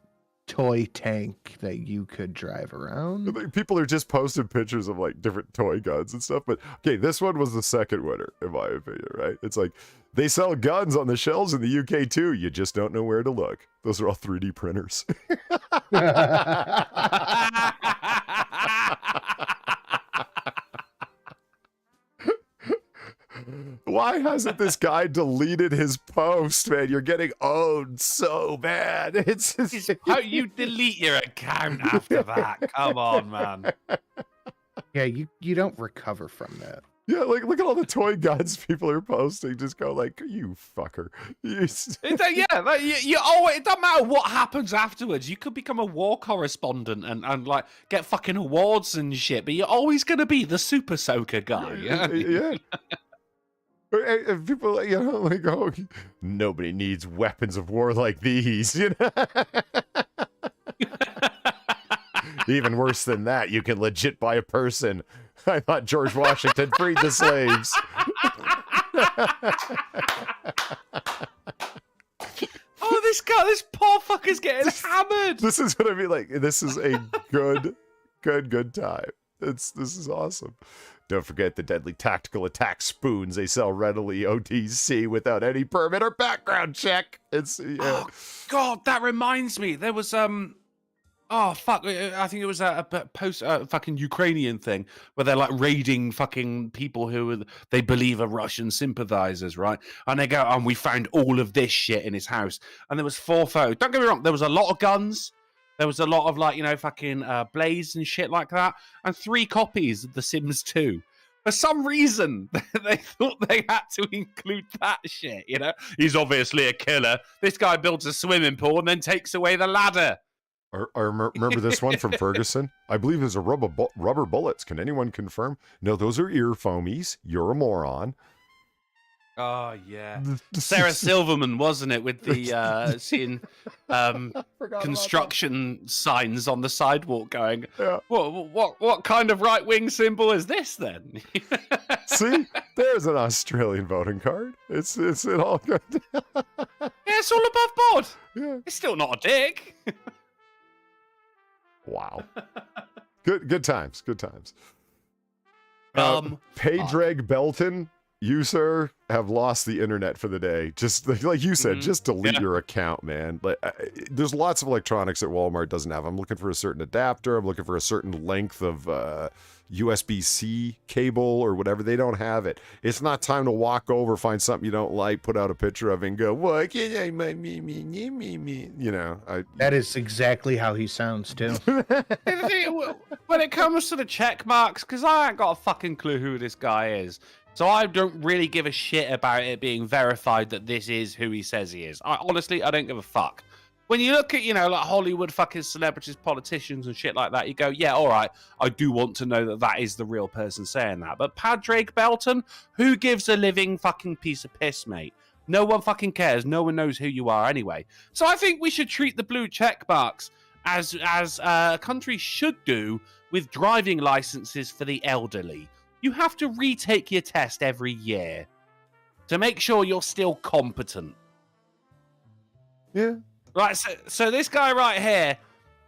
toy tank that you could drive around. People are just posting pictures of like different toy guns and stuff. But okay, this one was the second winner, in my opinion, right? It's like they sell guns on the shelves in the UK too. You just don't know where to look. Those are all 3D printers. Why hasn't this guy deleted his post, man? You're getting owned so bad. It's just... How you delete your account after that? Come on, man. Yeah, you don't recover from that. Yeah, like look at all the toy guns people are posting. Just go like, you fucker. Yeah, like, it doesn't matter what happens afterwards. You could become a war correspondent and like get fucking awards and shit, but you're always gonna be the super soaker guy. Yeah. And people, you know, like, oh, nobody needs weapons of war like these, you know. Even worse than that, you can legit buy a person. I thought George Washington freed the slaves. Oh, this poor fucker's getting hammered. This is what I mean. Like, this is a good time. This is awesome. Don't forget the deadly tactical attack spoons they sell readily OTC without any permit or background check. It's Oh God, that reminds me. There was oh fuck, I think it was a post fucking Ukrainian thing where they're like raiding fucking people who they believe are Russian sympathizers, right? And they go, and we found all of this shit in his house, and there was 4 photos. Don't get me wrong, there was a lot of guns. There was a lot of like, you know, fucking blades and shit like that, and 3 copies of The Sims 2. For some reason, they thought they had to include that shit, you know? He's obviously a killer. This guy builds a swimming pool and then takes away the ladder. I remember this one from Ferguson. I believe there's a rubber bullets. Can anyone confirm? No, those are ear foamies. You're a moron. Oh, yeah. Sarah Silverman, wasn't it, with the seeing construction signs on the sidewalk going, yeah. What kind of right-wing symbol is this, then? See? There's an Australian voting card. It's all good. Yeah, it's all above board. Yeah. It's still not a dick. Wow. Good times. Padraig Belton, you, sir, have lost the internet for the day. Just like you said, just delete your account, man. Like, there's lots of electronics that Walmart doesn't have. I'm looking for a certain adapter. I'm looking for a certain length of USB-C cable or whatever. They don't have it. It's not time to walk over, find something you don't like, put out a picture of it and go, why can't I, me, you know. That is exactly how he sounds, too. When it comes to the check marks, because I ain't got a fucking clue who this guy is. So I don't really give a shit about it being verified that this is who he says he is. Honestly, I don't give a fuck. When you look at, you know, like Hollywood fucking celebrities, politicians and shit like that, you go, yeah, all right, I do want to know that that is the real person saying that. But Padraig Belton, who gives a living fucking piece of piss, mate? No one fucking cares. No one knows who you are anyway. So I think we should treat the blue check marks as countries should do with driving licenses for the elderly. You have to retake your test every year to make sure you're still competent. Yeah. Right, so this guy right here,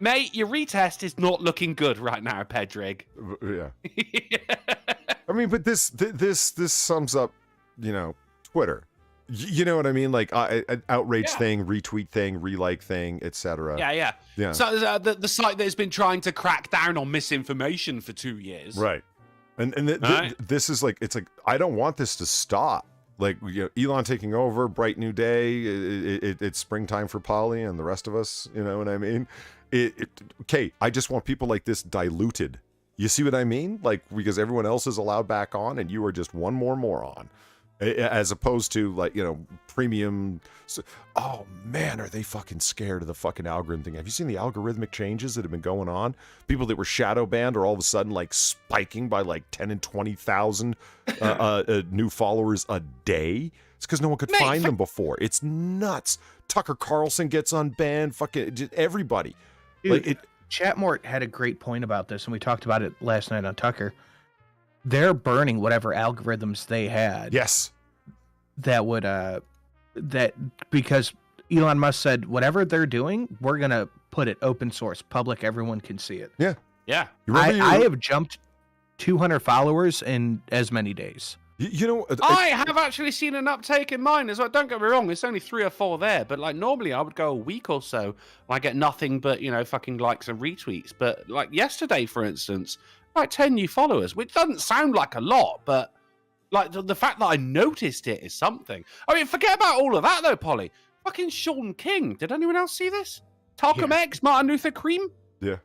mate, your retest is not looking good right now, Pedrig. Yeah. I mean, but this sums up, you know, Twitter. You know what I mean? Like outrage thing, retweet thing, relike thing, etc. Yeah. So the site that has been trying to crack down on misinformation for 2 years. Right. And this is like, it's like, I don't want this to stop. Like, you know, Elon taking over, bright new day. It's springtime for Polly and the rest of us. You know what I mean? Okay, I just want people like this diluted. You see what I mean? Like, because everyone else is allowed back on, and you are just one more moron, as opposed to, like, you know, premium. Oh man, are they fucking scared of the fucking algorithm thing? Have you seen the algorithmic changes that have been going on? People that were shadow banned are all of a sudden like spiking by like 10 and 20,000 new followers a day. It's because no one could find them before. It's nuts. Tucker Carlson gets unbanned. Fucking everybody. Dude, like Chatmort had a great point about this, and we talked about it last night on Tucker. They're burning whatever algorithms they had. Yes. That would because Elon Musk said whatever they're doing, we're gonna put it open source, public, everyone can see it. Yeah. Yeah. I have jumped 200 followers in as many days. You know, I have actually seen an uptake in mine as well. Don't get me wrong, it's only 3 or 4 there, but like normally I would go a week or so and I get nothing but, fucking likes and retweets. But like yesterday, for instance, like 10 new followers, which doesn't sound like a lot, but like the fact that I noticed it is something. I mean, forget about all of that though, Polly. Fucking Sean King. Did anyone else see this? Talcum X, Martin Luther Cream? Yeah.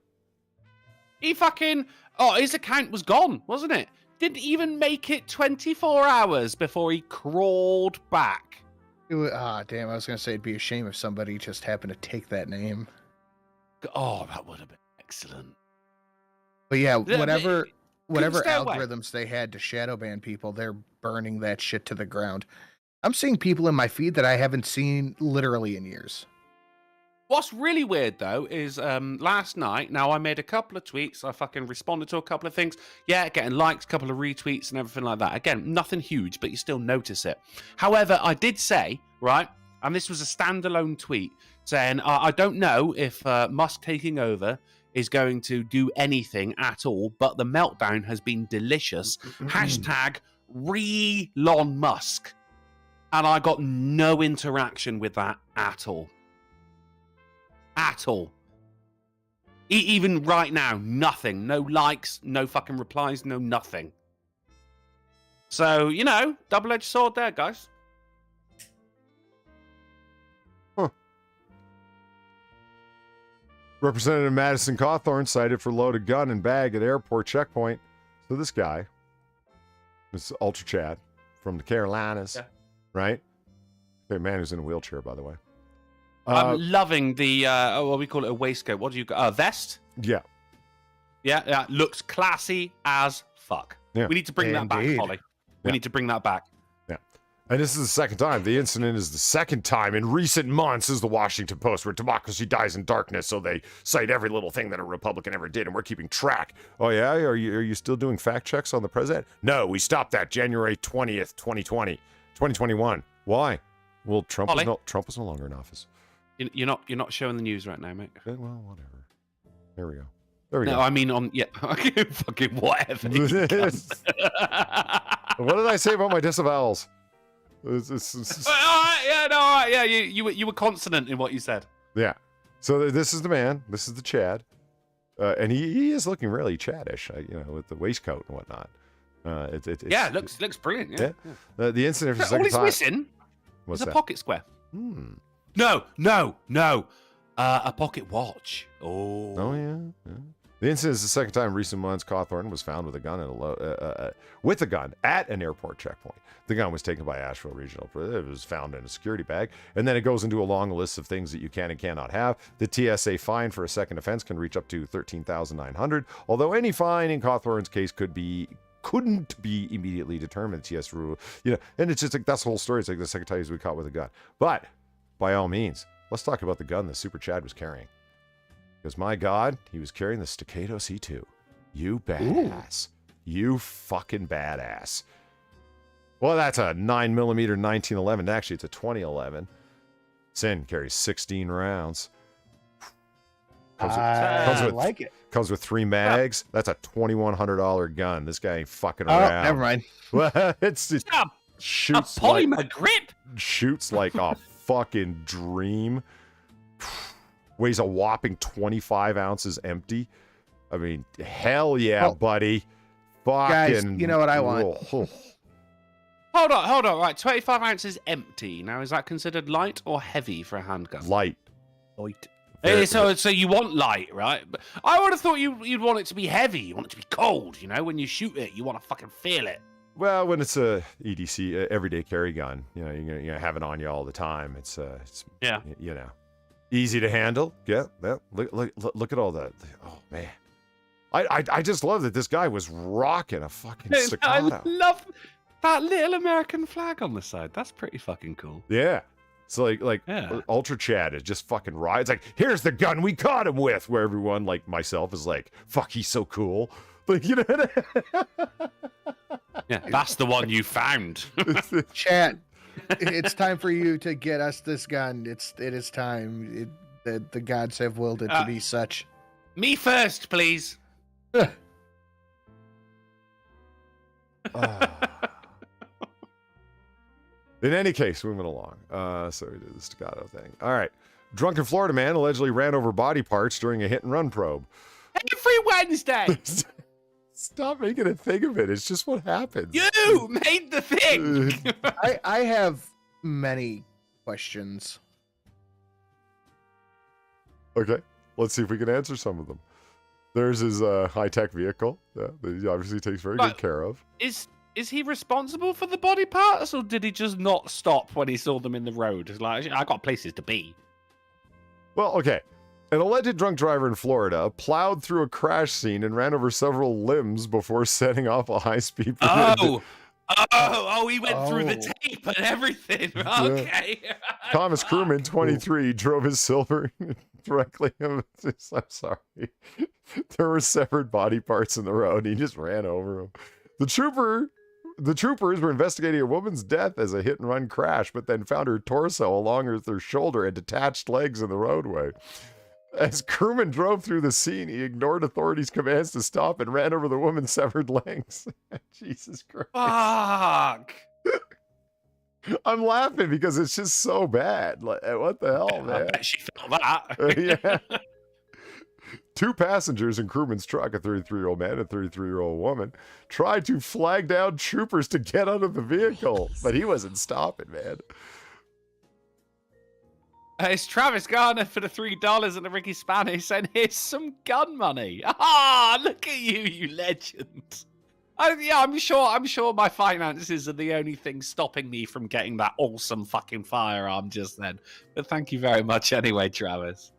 He fucking... Oh, his account was gone, wasn't it? Didn't even make it 24 hours before he crawled back. Damn, I was going to say it'd be a shame if somebody just happened to take that name. Oh, that would have been excellent. But yeah, whatever stay away. algorithms they had to shadow ban people, they're burning that shit to the ground. I'm seeing people in my feed that I haven't seen literally in years. What's really weird, though, is last night, now I made a couple of tweets. I fucking responded to a couple of things. Yeah, getting likes, a couple of retweets and everything like that. Again, nothing huge, but you still notice it. However, I did say, right, and this was a standalone tweet, saying, I don't know if Musk taking over is going to do anything at all, but the meltdown has been delicious. Hashtag Elon Musk. And I got no interaction with that at all. At all. Even right now, nothing. No likes, no fucking replies, no nothing. So, double-edged sword there, guys. Huh. Representative Madison Cawthorn cited for loaded gun and bag at airport checkpoint. So this guy, this Ultra Chad from the Carolinas, right? Okay, man who's in a wheelchair, by the way. I'm loving the, what we call it, a waistcoat. What do you vest? Yeah. Yeah, looks classy as fuck. Yeah. We need to bring that back, Polly. We need to bring that back. Yeah. And this is the second time. The incident is the second time in recent months, is the Washington Post, where democracy dies in darkness, so they cite every little thing that a Republican ever did, and we're keeping track. Oh, yeah? Are you still doing fact checks on the president? No, we stopped that January 20th, 2021. Why? Well, Trump was no longer in office. You're not showing the news right now, mate. Well, whatever. There we go. There we go. No, I mean fucking whatever. What did I say about my disavowals? All right, yeah. You were consonant in what you said. Yeah. So this is the man. This is the Chad, and he is looking really Chadish, with the waistcoat and whatnot. It looks brilliant. Yeah. The incident for the all second he's time. missing is a pocket square. No. A pocket watch. Oh yeah. The incident is the second time in recent months Cawthorn was found with a gun at an airport checkpoint. The gun was taken by Asheville Regional. It was found in a security bag, and then it goes into a long list of things that you can and cannot have. The TSA fine for a second offense can reach up to $13,900. Although any fine in Cawthorn's case couldn't be immediately determined. The TS rule, and it's just like that's the whole story. It's like the second time he's been caught with a gun, but. By all means, let's talk about the gun that Super Chad was carrying. Because my God, he was carrying the Staccato C2. You badass. Ooh. You fucking badass. Well, that's a 9mm 1911. Actually, it's a 2011. Sin carries 16 rounds. Like it. Comes with 3 mags. That's a $2,100 gun. This guy ain't fucking around. Never mind. Well, it's just shoots a polymer grip. Shoots like a fucking dream. Weighs a whopping 25 ounces empty. I mean, hell yeah, buddy. Fucking guys, you know what I want? Hold on. Right, 25 ounces empty. Now, is that considered light or heavy for a handgun? Light. So you want light, right? But I would have thought you'd want it to be heavy. You want it to be cold. When you shoot it, you want to fucking feel it. Well, when it's a EDC, everyday carry gun, you're gonna have it on you all the time. It's easy to handle. Yeah. Look at all that. Oh man, I just love that this guy was rocking a fucking Staccato. I love that little American flag on the side. That's pretty fucking cool. Yeah. So like Ultra Chad is just fucking rides like, here's the gun we caught him with, where everyone like myself is like, fuck, he's so cool. Like, you know. Yeah, that's the one you found. Chat, it's time for you to get us this gun. It is time. The gods have willed it to be such. Me first, please. In any case, moving along. So we did the staccato thing. All right. Drunken Florida man allegedly ran over body parts during a hit and run probe. Every Wednesday. Stop making a thing of it. It's just what happens. You made the thing. I have many questions. Okay. Let's see if we can answer some of them. There's his high-tech vehicle that he obviously takes very good care of. Is he responsible for the body parts, or did he just not stop when he saw them in the road? It's like, I got places to be. Well, okay. An alleged drunk driver in Florida plowed through a crash scene and ran over several limbs before setting off a high-speed... He went through the tape and everything. Okay. Yeah. Thomas Crewman, 23, drove his silver directly... I'm sorry. There were severed body parts in the road. He just ran over them. The troopers were investigating a woman's death as a hit-and-run crash, but then found her torso along with her shoulder and detached legs in the roadway. As Crewman drove through the scene, he ignored authorities' commands to stop and ran over the woman's severed legs. Jesus Christ. Fuck. I'm laughing because it's just so bad. Like, what the hell, man? I bet she felt that. Yeah. Two passengers in Crewman's truck, a 33-year-old man and a 33-year-old woman, tried to flag down troopers to get out of the vehicle, but he wasn't stopping, man. It's Travis Garner for the $3 and the Ricky Spanish, and here's some gun money. Look at you, you legend. I'm sure my finances are the only thing stopping me from getting that awesome fucking firearm just then. But thank you very much anyway, Travis.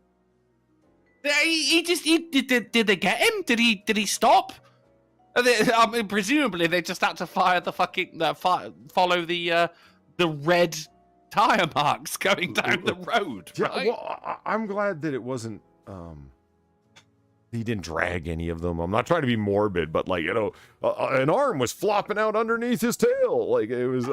Did they get him? Did he stop? I mean, presumably they just had to fire the fucking follow the red tire marks going down the road. Yeah, right? well, I'm glad that it wasn't. He didn't drag any of them. I'm not trying to be morbid, but like, you know, an arm was flopping out underneath his tail. Like it was.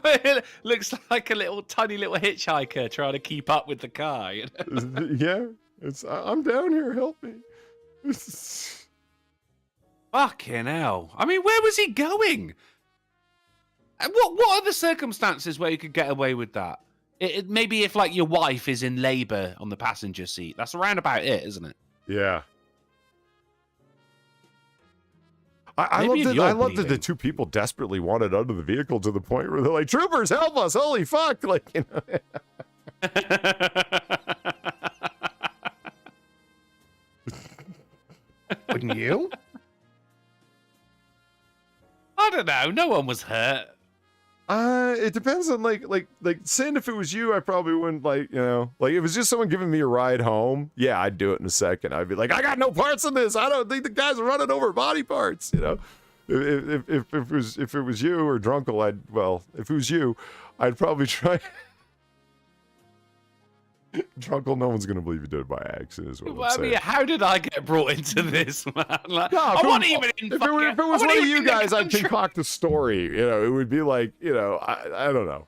It looks like a tiny little hitchhiker trying to keep up with the car. You know? Yeah, I'm down here. Help me. Fucking hell! I mean, where was he going? And what are the circumstances where you could get away with that? Maybe if like your wife is in labour on the passenger seat. That's around about it, isn't it? Yeah. I love that the two people desperately wanted out of the vehicle to the point where they're like, troopers, help us! Holy fuck! Like, you know. Wouldn't you? I don't know. No one was hurt. It depends on like Sin, if it was you, I probably wouldn't, like, you know, like if it was just someone giving me a ride home, yeah, I'd do it in a second. I'd be like, I got no parts in this. I don't think the guy's running over body parts, you know. If it was you or Drunkle, if it was you, I'd probably try. Drunkle, no one's gonna believe you did it by accident. Is what Well, I mean, how did I get brought into this, man? Like, No, I wasn't even in. if it was one of you guys, I'd concoct a story. You know, it would be like, you know, I don't know.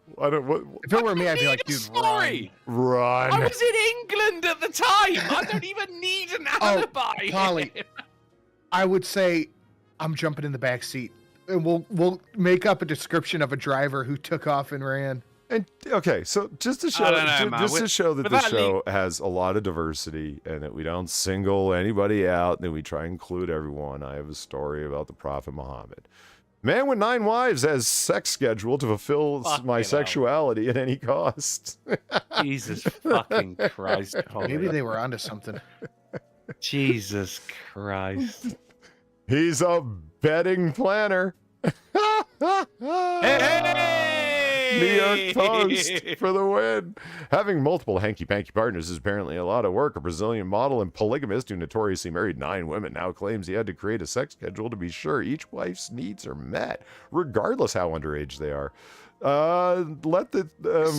If it were me, I'd be like, dude, story. Run. I was in England at the time. I don't even need an alibi. Polly, I would say I'm jumping in the back seat, and we'll make up a description of a driver who took off and ran. And okay, so just to show, to show that this show has a lot of diversity and that we don't single anybody out, and that we try and include everyone, I have a story about the Prophet Muhammad. Man with 9 wives has sex schedule to fulfill my sexuality at any cost. Jesus fucking Christ! Polly. Maybe they were onto something. Jesus Christ! He's a betting planner. Hey! New York Post for the win. Having multiple hanky-panky partners is apparently a lot of work. A Brazilian model and polygamist who notoriously married 9 women now claims he had to create a sex schedule to be sure each wife's needs are met, regardless how underage they are.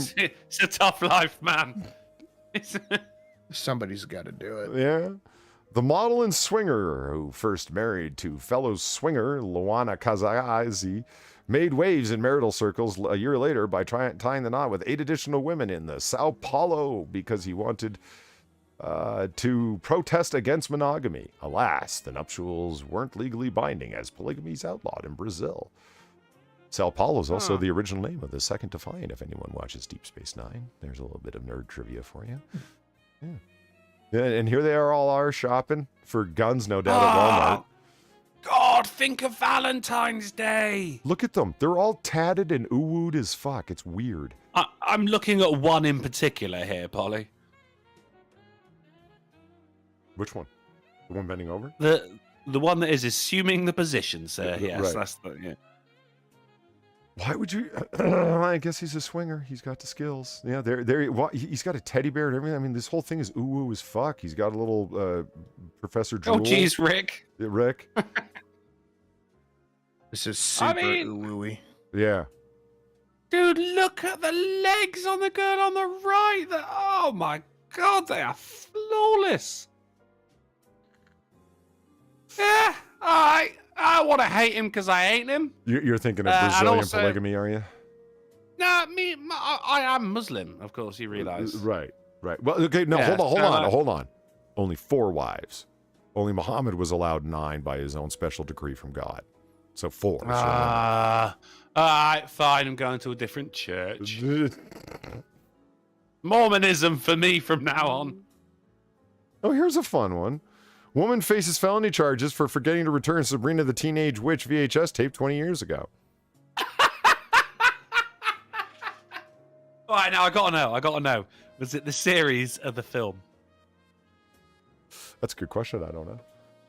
It's a tough life, man. Somebody's got to do it. Yeah. The model and swinger, who first married to fellow swinger Luana Kazazi, made waves in marital circles a year later by tying the knot with 8 additional women in the Sao Paulo because he wanted to protest against monogamy. Alas, the nuptials weren't legally binding as polygamy is outlawed in Brazil. Sao Paulo is also the original name of the second Defiant, if anyone watches Deep Space Nine. There's a little bit of nerd trivia for you. Yeah. And here they are shopping for guns, no doubt, at Walmart. God, think of Valentine's Day. Look at them. They're all tatted and ooh-wooed as fuck. It's weird. I'm looking at one in particular here, Polly. Which one? The one bending over? The one that is assuming the position, sir. Yes, right. That's the... Yeah. Why would you? I guess he's a swinger. He's got the skills. Yeah, he's got a teddy bear and everything. I mean, this whole thing is ooh as fuck. He's got a little Professor Jewel. Oh, geez, Rick. Yeah, Rick. This is super ooey. Yeah. Dude, look at the legs on the girl on the right. Oh my God, they are flawless. Yeah, I want to hate him because I hate him. You're thinking of Brazilian polygamy, are you? Nah, I am Muslim, of course, you realize. Right. Well, okay, no, hold on. Only 4 wives. Only Muhammad was allowed 9 by his own special decree from God. So 4. All right, fine, I'm going to a different church. Mormonism for me from now on. Oh, here's a fun one. Woman faces felony charges for forgetting to return Sabrina the Teenage Witch VHS tape 20 years ago. All right, now I gotta know. Was it the series of the film? That's a good question. I don't know.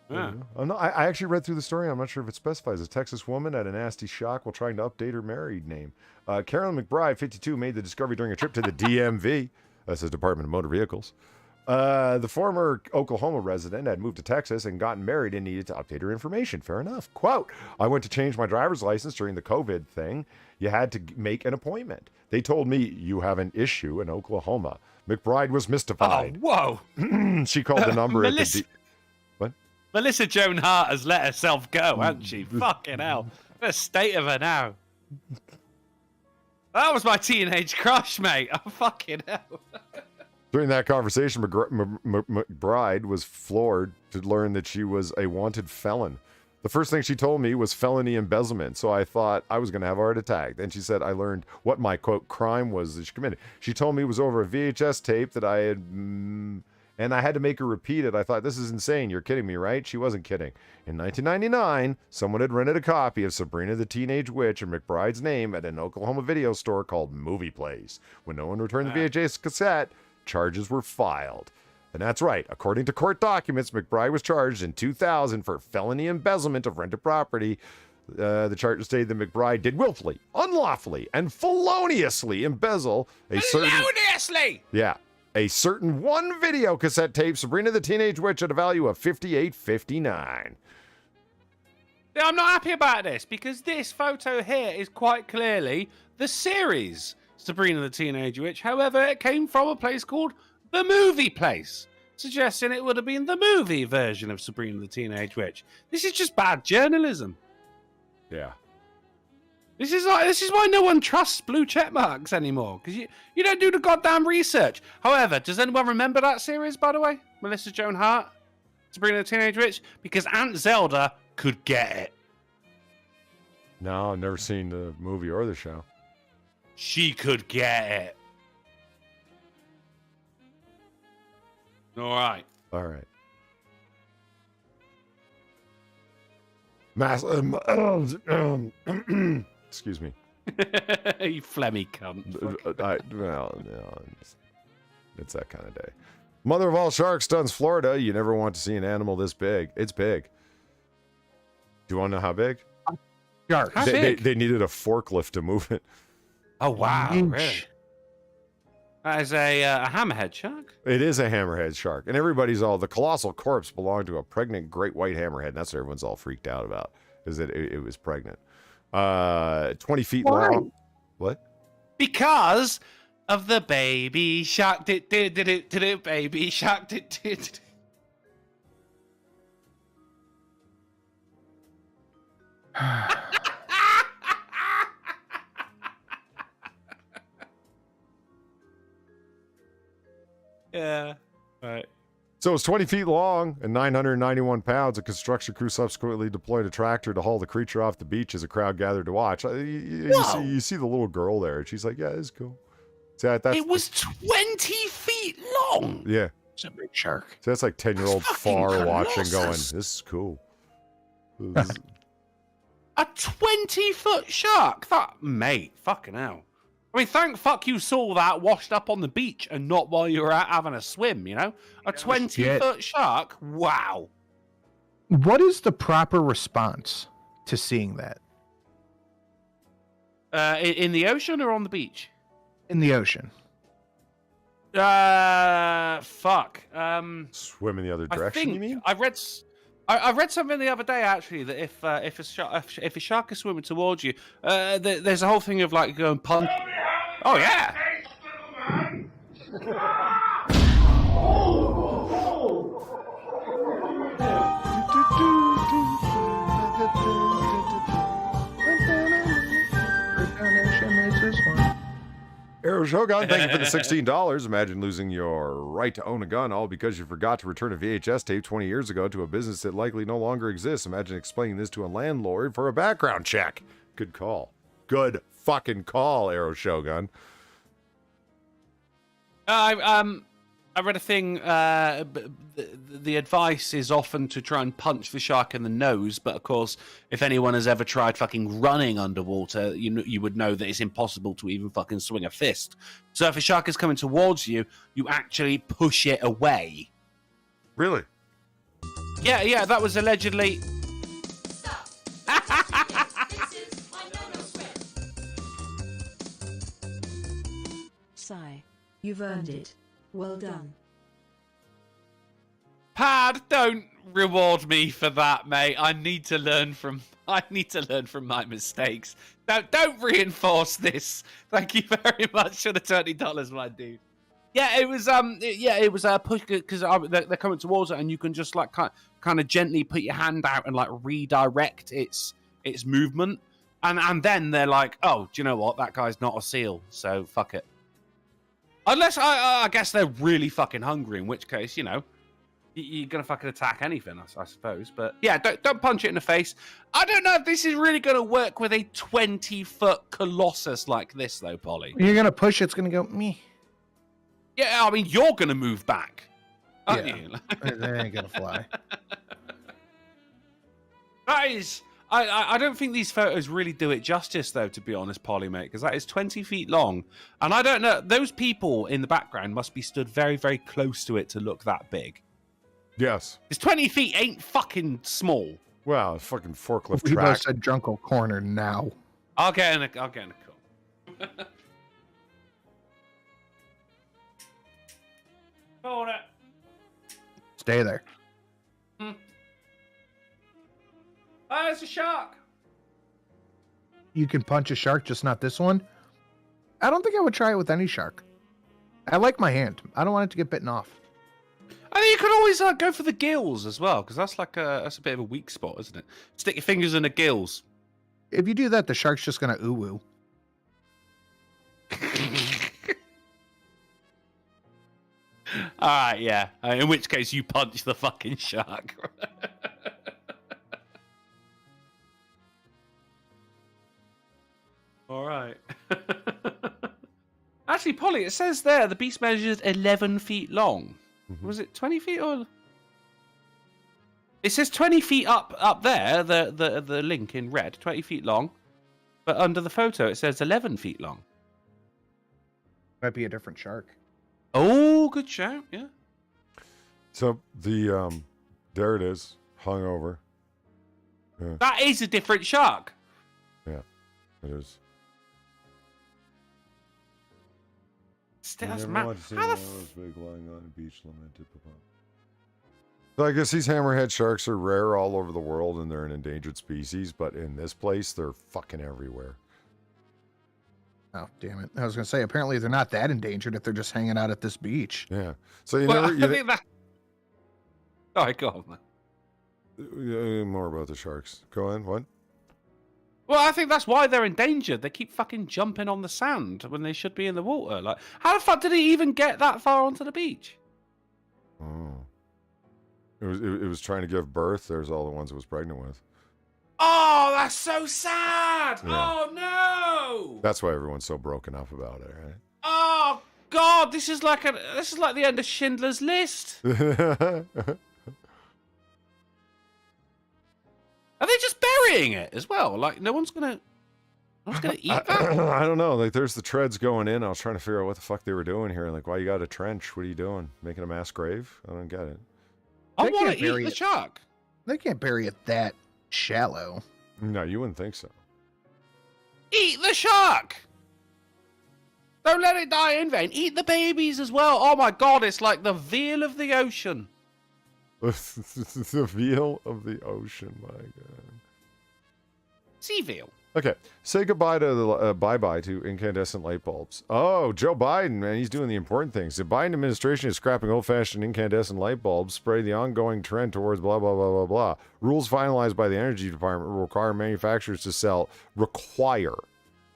Yeah. I actually read through the story. I'm not sure if it specifies. A Texas woman had a nasty shock while trying to update her married name. Carolyn McBride, 52, made the discovery during a trip to the DMV. That's the Department of Motor Vehicles. The former Oklahoma resident had moved to Texas and gotten married and needed to update her information. Fair enough. Quote, I went to change my driver's license during the COVID thing. You had to make an appointment. They told me you have an issue in Oklahoma. McBride was mystified. Oh, whoa. She called the number at the... What? Melissa Joan Hart has let herself go, hasn't she? Fucking hell. The state of her now. That was my teenage crush, mate. Oh, fucking hell. During that conversation, McBride was floored to learn that she was a wanted felon. The first thing she told me was felony embezzlement, so I thought I was going to have a heart attack. Then she said I learned what my, quote, crime was that she committed. She told me it was over a VHS tape that I had, and I had to make her repeat it. I thought, this is insane. You're kidding me, right? She wasn't kidding. In 1999, someone had rented a copy of Sabrina the Teenage Witch in McBride's name at an Oklahoma video store called Movie Place. When no one returned the VHS cassette, charges were filed. And that's right. According to court documents, McBride was charged in 2000 for felony embezzlement of rented property. The charges stated that McBride did willfully, unlawfully, and feloniously embezzle a certain one video cassette tape, Sabrina the Teenage Witch, at a value of $58.59. Yeah, I'm not happy about this because this photo here is quite clearly the series Sabrina the Teenage Witch. However, it came from a place called The Movie Place, suggesting it would have been the movie version of Sabrina the Teenage Witch. This is just bad journalism. Yeah. This is why no one trusts blue check marks anymore, because you don't do the goddamn research. However, does anyone remember that series, by the way? Melissa Joan Hart, Sabrina the Teenage Witch? Because Aunt Zelda could get it. No, I've never seen the movie or the show. She could get it. All right. Excuse me. You phlegmy cunt. It's that kind of day. Mother of all sharks stuns Florida. You never want to see an animal this big. It's big. Do you want to know how big? Sharks. They needed a forklift to move it. Oh wow, Huge. really? That is a hammerhead shark. It is a hammerhead shark, and everybody's all the colossal corpse belonged to a pregnant great white hammerhead. And that's what everyone's all freaked out about, is that it was pregnant. 20 feet Why? long. What? Because of the baby shark. Baby shark. Yeah. Right. So it was 20 feet long and 991 pounds. A construction crew subsequently deployed a tractor to haul the creature off the beach as a crowd gathered to watch. You see the little girl there, and she's like, "Yeah, it's cool." So that's, It was 20 feet long. yeah. It's a big shark. So that's like 10-year-old Fucking far watching, going, colossus. "This is cool." A 20-foot shark. That, mate, fucking hell. I mean, thank fuck you saw that washed up on the beach and not while you were out having a swim, you know? A 20-foot shark? Wow. What is the proper response to seeing that In the ocean or on the beach? in the ocean? Fuck. Swim in the other I direction, think you mean? I read something the other day actually that if a shark is swimming towards you, there's a whole thing of like going punch. Oh yeah. Arrow Shogun, thank you for the $16. Imagine losing your right to own a gun all because you forgot to return a VHS tape 20 years ago to a business that likely no longer exists. Imagine explaining this to a landlord for a background check. Good call. Good fucking call, Arrow Shogun. I read a thing. The advice is often to try and punch the shark in the nose, but of course, if anyone has ever tried fucking running underwater, you would know that it's impossible to even fucking swing a fist. So if a shark is coming towards you, you actually push it away. Really? Yeah, that was allegedly. Sigh. You've earned it. Well done. Pad, don't reward me for that, mate. I need to learn from my mistakes. Don't reinforce this. Thank you very much for the $20, my dude. Yeah, it was a push because they're coming towards it, and you can just like kind of gently put your hand out and like redirect its movement, and then they're like, oh, do you know what? That guy's not a seal, so fuck it. Unless I guess they're really fucking hungry, in which case, you're gonna fucking attack anything, I suppose. But yeah, don't punch it in the face. I don't know if this is really gonna work with a 20-foot colossus like this, though, Polly. You're gonna push it, it's gonna go me. Yeah, I mean, you're gonna move back, aren't you? They ain't gonna fly. That is. I don't think these photos really do it justice, though, to be honest, Polly, mate, because that is 20 feet long. And I don't know, those people in the background must be stood very, very close to it to look that big. Yes. Because 20 feet ain't fucking small. Wow, a fucking forklift We both track. said Drunkle Corner now. I'll get in a call. Hold it. Stay there. Oh, there's a shark. You can punch a shark, just not this one. I don't think I would try it with any shark. I like my hand. I don't want it to get bitten off. I think you could always go for the gills as well, because that's like that's a bit of a weak spot, isn't it? Stick your fingers in the gills. If you do that, the shark's just gonna ooh-woo. All right, yeah. In which case, you punch the fucking shark. All right. Actually, Polly, it says there the beast measures 11 feet long. Mm-hmm. Was it 20 feet or? It says 20 feet up there. The link in red, 20 feet long, but under the photo it says 11 feet long. Might be a different shark. Oh, good shout. Yeah. So the there it is, hung over. That is a different shark. Yeah, it is. that's mad. How the So I guess these hammerhead sharks are rare all over the world and they're an endangered species, but in this place, they're fucking everywhere. Oh, damn it. I was going to say, apparently they're not that endangered if they're just hanging out at this beach. Yeah. So you well, never... I think that... All right, go on, man. More about the sharks. Go on, what? Well, I think that's why they're endangered. They keep fucking jumping on the sand when they should be in the water. Like, how the fuck did he even get that far onto the beach? Oh. It was trying to give birth. There's all the ones it was pregnant with. Oh, that's so sad. Yeah. Oh, no. That's why everyone's so broken up about it, right? Oh, God. This is like the end of Schindler's List. Are they just burying it as well? Like, no one's gonna eat that? I don't know. Like, there's the treads going in. I was trying to figure out what the fuck they were doing here. Like, why you got a trench? What are you doing? Making a mass grave? I don't get it. I They want can't to eat bury the it. shark. They can't bury it that shallow. No, you wouldn't think so. Eat the shark. Don't let it die in vain. Eat the babies as well. Oh my God, it's like the veal of the ocean. The veal of the ocean, my God. Sea veal. Okay, say goodbye to the bye-bye to incandescent light bulbs. Oh, Joe Biden, man, he's doing the important things. The Biden administration is scrapping old-fashioned incandescent light bulbs, spreading the ongoing trend towards blah, blah, blah, blah, blah. Rules finalized by the Energy Department will require manufacturers to require,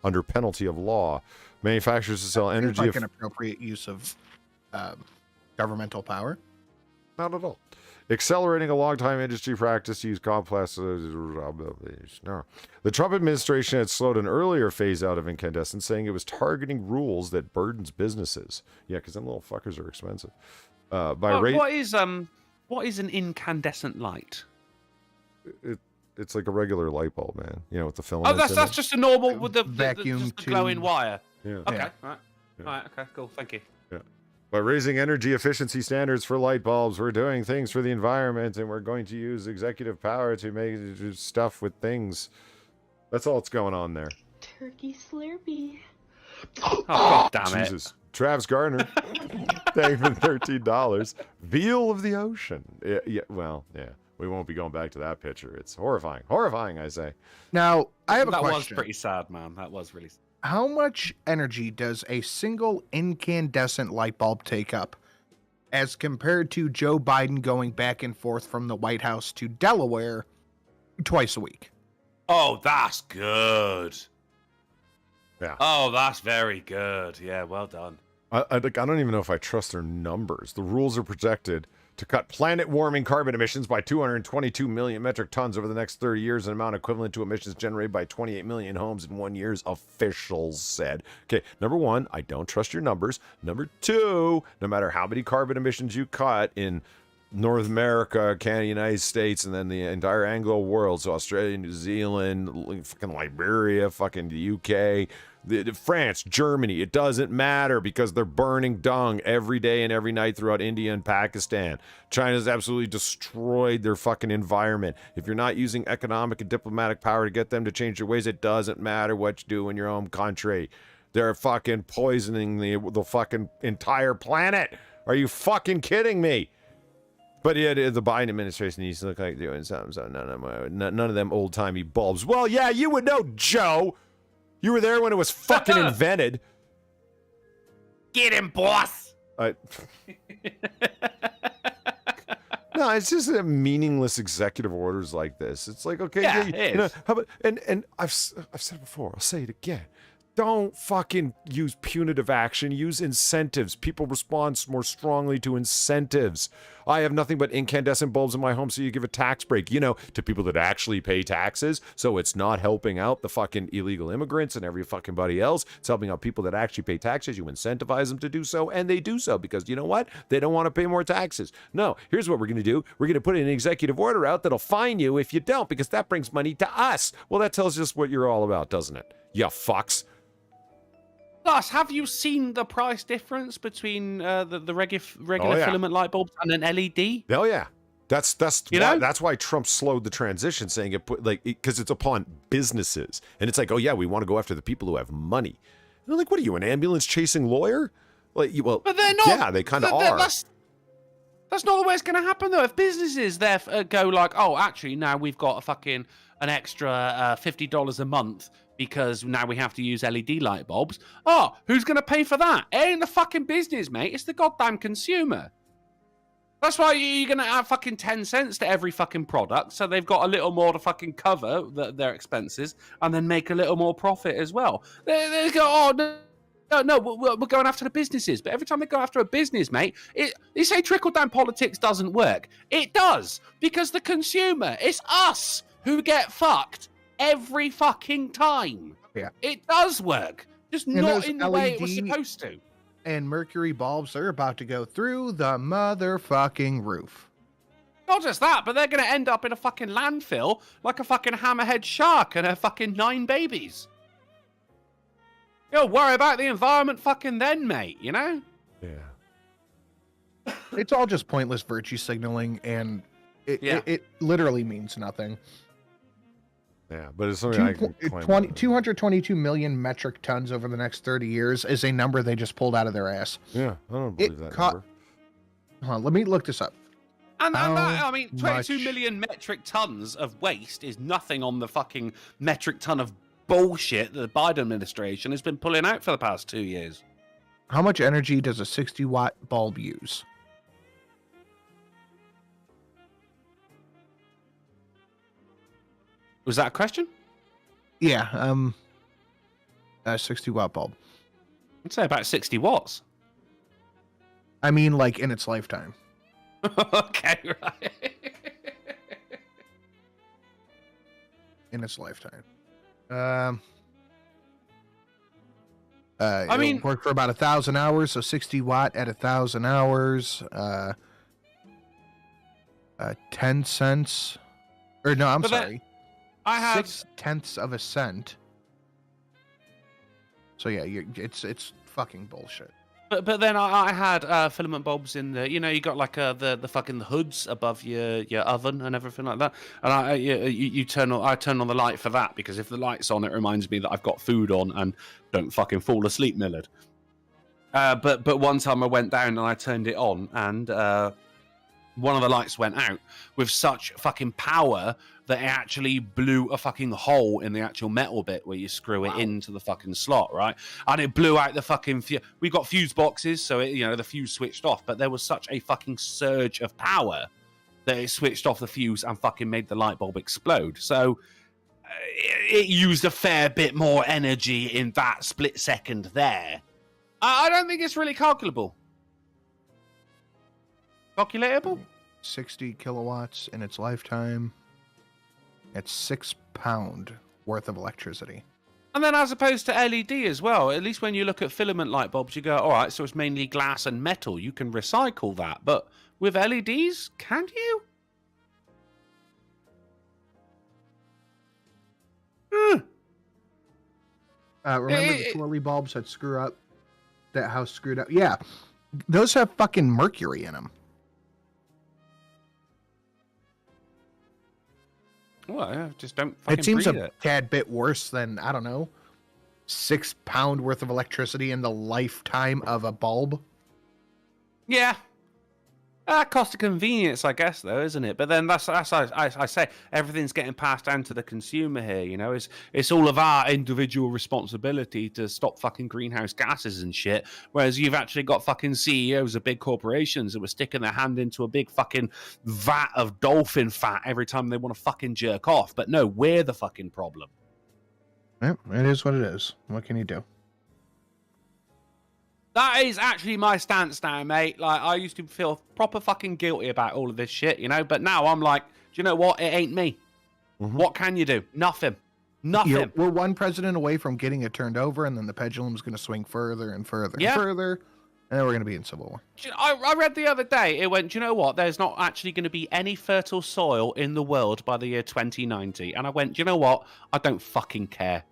under penalty of law, manufacturers to sell energy... Seems like an appropriate use of governmental power. Not at all. Accelerating a long-time industry practice to use complex... No. The Trump administration had slowed an earlier phase-out of incandescent, saying it was targeting rules that burdens businesses. Yeah, because them little fuckers are expensive. What is an incandescent light? It's like a regular light bulb, man. You know, with the Oh, filaments that's just a normal with the Vacuum just the glowing tube. wire. Yeah. Okay, Yeah. right. Yeah. All right, okay, cool. Thank you. By raising energy efficiency standards for light bulbs, we're doing things for the environment, and we're going to use executive power to make stuff with things. That's all that's going on there. Turkey Slurpee. Oh, God damn it. Jesus. Travis Gardner, thank you for $13. Veal of the ocean. Yeah, well, yeah. We won't be going back to that picture. It's horrifying. Horrifying, I say. Now, I have a That was question. pretty sad, man. That was really sad. How much energy does a single incandescent light bulb take up as compared to Joe Biden going back and forth from the White House to Delaware twice a week? Oh, that's good. Yeah. Oh, that's very good. Yeah, well done. I don't even know if I trust their numbers. The rules are projected to cut planet-warming carbon emissions by 222 million metric tons over the next 30 years, an amount equivalent to emissions generated by 28 million homes in 1 year, officials said. Okay, number one, I don't trust your numbers. Number two, no matter how many carbon emissions you cut in North America, Canada, United States, and then the entire Anglo world, so Australia, New Zealand, fucking Liberia, fucking the UK, France, Germany, it doesn't matter because they're burning dung every day and every night throughout India and Pakistan. China's absolutely destroyed their fucking environment. If you're not using economic and diplomatic power to get them to change their ways, it doesn't matter what you do in your own country. They're fucking poisoning the fucking entire planet. Are you fucking kidding me? But yeah, the Biden administration needs to look like doing something, so none of them old-timey bulbs. Well, yeah, you would know, Joe. You were there when it was fucking invented. Get him, boss. No, it's just meaningless executive orders like this. It's like, okay, Yeah, you it know, is. how about, and I've said it before. I'll say it again. Don't fucking use punitive action. Use incentives. People respond more strongly to incentives. I have nothing but incandescent bulbs in my home, so you give a tax break, to people that actually pay taxes. So it's not helping out the fucking illegal immigrants and every fucking buddy else. It's helping out people that actually pay taxes. You incentivize them to do so, and they do so because you know what? They don't want to pay more taxes. No, here's what we're going to do. We're going to put an executive order out that'll fine you if you don't, because that brings money to us. Well, that tells us what you're all about, doesn't it? You fucks. Plus, have you seen the price difference between the regular yeah. filament light bulbs and an LED? Hell yeah. That's You why, know? that's why Trump slowed the transition, saying it put because it's upon businesses, and it's like, oh yeah, we want to go after the people who have money. And they're like, what are you, an ambulance chasing lawyer? Well, But they're not. Yeah, they kind of are. That's not the way it's going to happen, though. If businesses go like, oh, actually, now we've got an extra $50 a month because now we have to use LED light bulbs. Oh, who's going to pay for that? It ain't the fucking business, mate. It's the goddamn consumer. That's why you're going to add fucking 10 cents to every fucking product, so they've got a little more to fucking cover their expenses and then make a little more profit as well. They go, oh, no, we're going after the businesses. But every time they go after a business, mate, they say trickle-down politics doesn't work. It does, because the consumer, it's us who get fucked every fucking time. Yeah. It does work, just And not those in the way it was LED supposed to. And mercury bulbs are about to go through the motherfucking roof. Not just that, but they're going to end up in a fucking landfill like a fucking hammerhead shark and her fucking 9 babies. You'll worry about the environment fucking then, mate, you know? Yeah. It's all just pointless virtue signaling, and it literally means nothing. Yeah, but it's something I can claim. 222 million metric tons over the next 30 years is a number they just pulled out of their ass. Yeah, I don't believe that number. Hold on, let me look this up. And that, How I mean, 22 much- million metric tons of waste is nothing on the fucking metric ton of bullshit that the Biden administration has been pulling out for the past 2 years. How much energy does a 60-watt bulb use? Was that a question? Yeah, a 60-watt bulb. I'd say about 60 watts. I mean, like, in its lifetime. Okay, right. In its lifetime. I mean, work for about 1,000 hours, so 60 watt at 1,000 hours. 10 cents. Or no, I'm But that- sorry. I have 6/10 of a cent. So yeah, it's fucking bullshit. But then I had filament bulbs in the, you got like the fucking hoods above your oven and everything like that. And I turn on the light for that, because if the light's on, it reminds me that I've got food on and don't fucking fall asleep, Millard. But one time I went down and I turned it on, and one of the lights went out with such fucking power that it actually blew a fucking hole in the actual metal bit where you screw it into the fucking slot, right? And it blew out the fucking we got fuse boxes, so it, the fuse switched off, but there was such a fucking surge of power that it switched off the fuse and fucking made the light bulb explode. So it used a fair bit more energy in that split second there. I don't think it's really calculable. Calculatable? 60 kilowatts in its lifetime. It's 6 pound worth of electricity. And then as opposed to LED as well, at least when you look at filament light bulbs, you go, all right, so it's mainly glass and metal. You can recycle that. But with LEDs, can you? Remember the twirly bulbs that screw up? That house screwed up? Yeah. Those have fucking mercury in them. Well, I just don't fucking It seems breathe a it. tad bit worse than, I don't know, 6 pound worth of electricity in the lifetime of a bulb. Yeah. Cost of convenience, I guess, though, isn't it? But then that's I say, everything's getting passed down to the consumer here, It's all of our individual responsibility to stop fucking greenhouse gases and shit, whereas you've actually got fucking CEOs of big corporations that were sticking their hand into a big fucking vat of dolphin fat every time they want to fucking jerk off. But no, we're the fucking problem. Yeah, it is what it is. What can you do? That is actually my stance now, mate. Like, I used to feel proper fucking guilty about all of this shit, but now I'm like, do you know what? It ain't me. Mm-hmm. What can you do? Nothing. Nothing. We're one president away from getting it turned over, and then the pendulum's going to swing further and further and further, and then we're going to be in civil war. I read the other day, it went, do you know what? There's not actually going to be any fertile soil in the world by the year 2090. And I went, do you know what? I don't fucking care.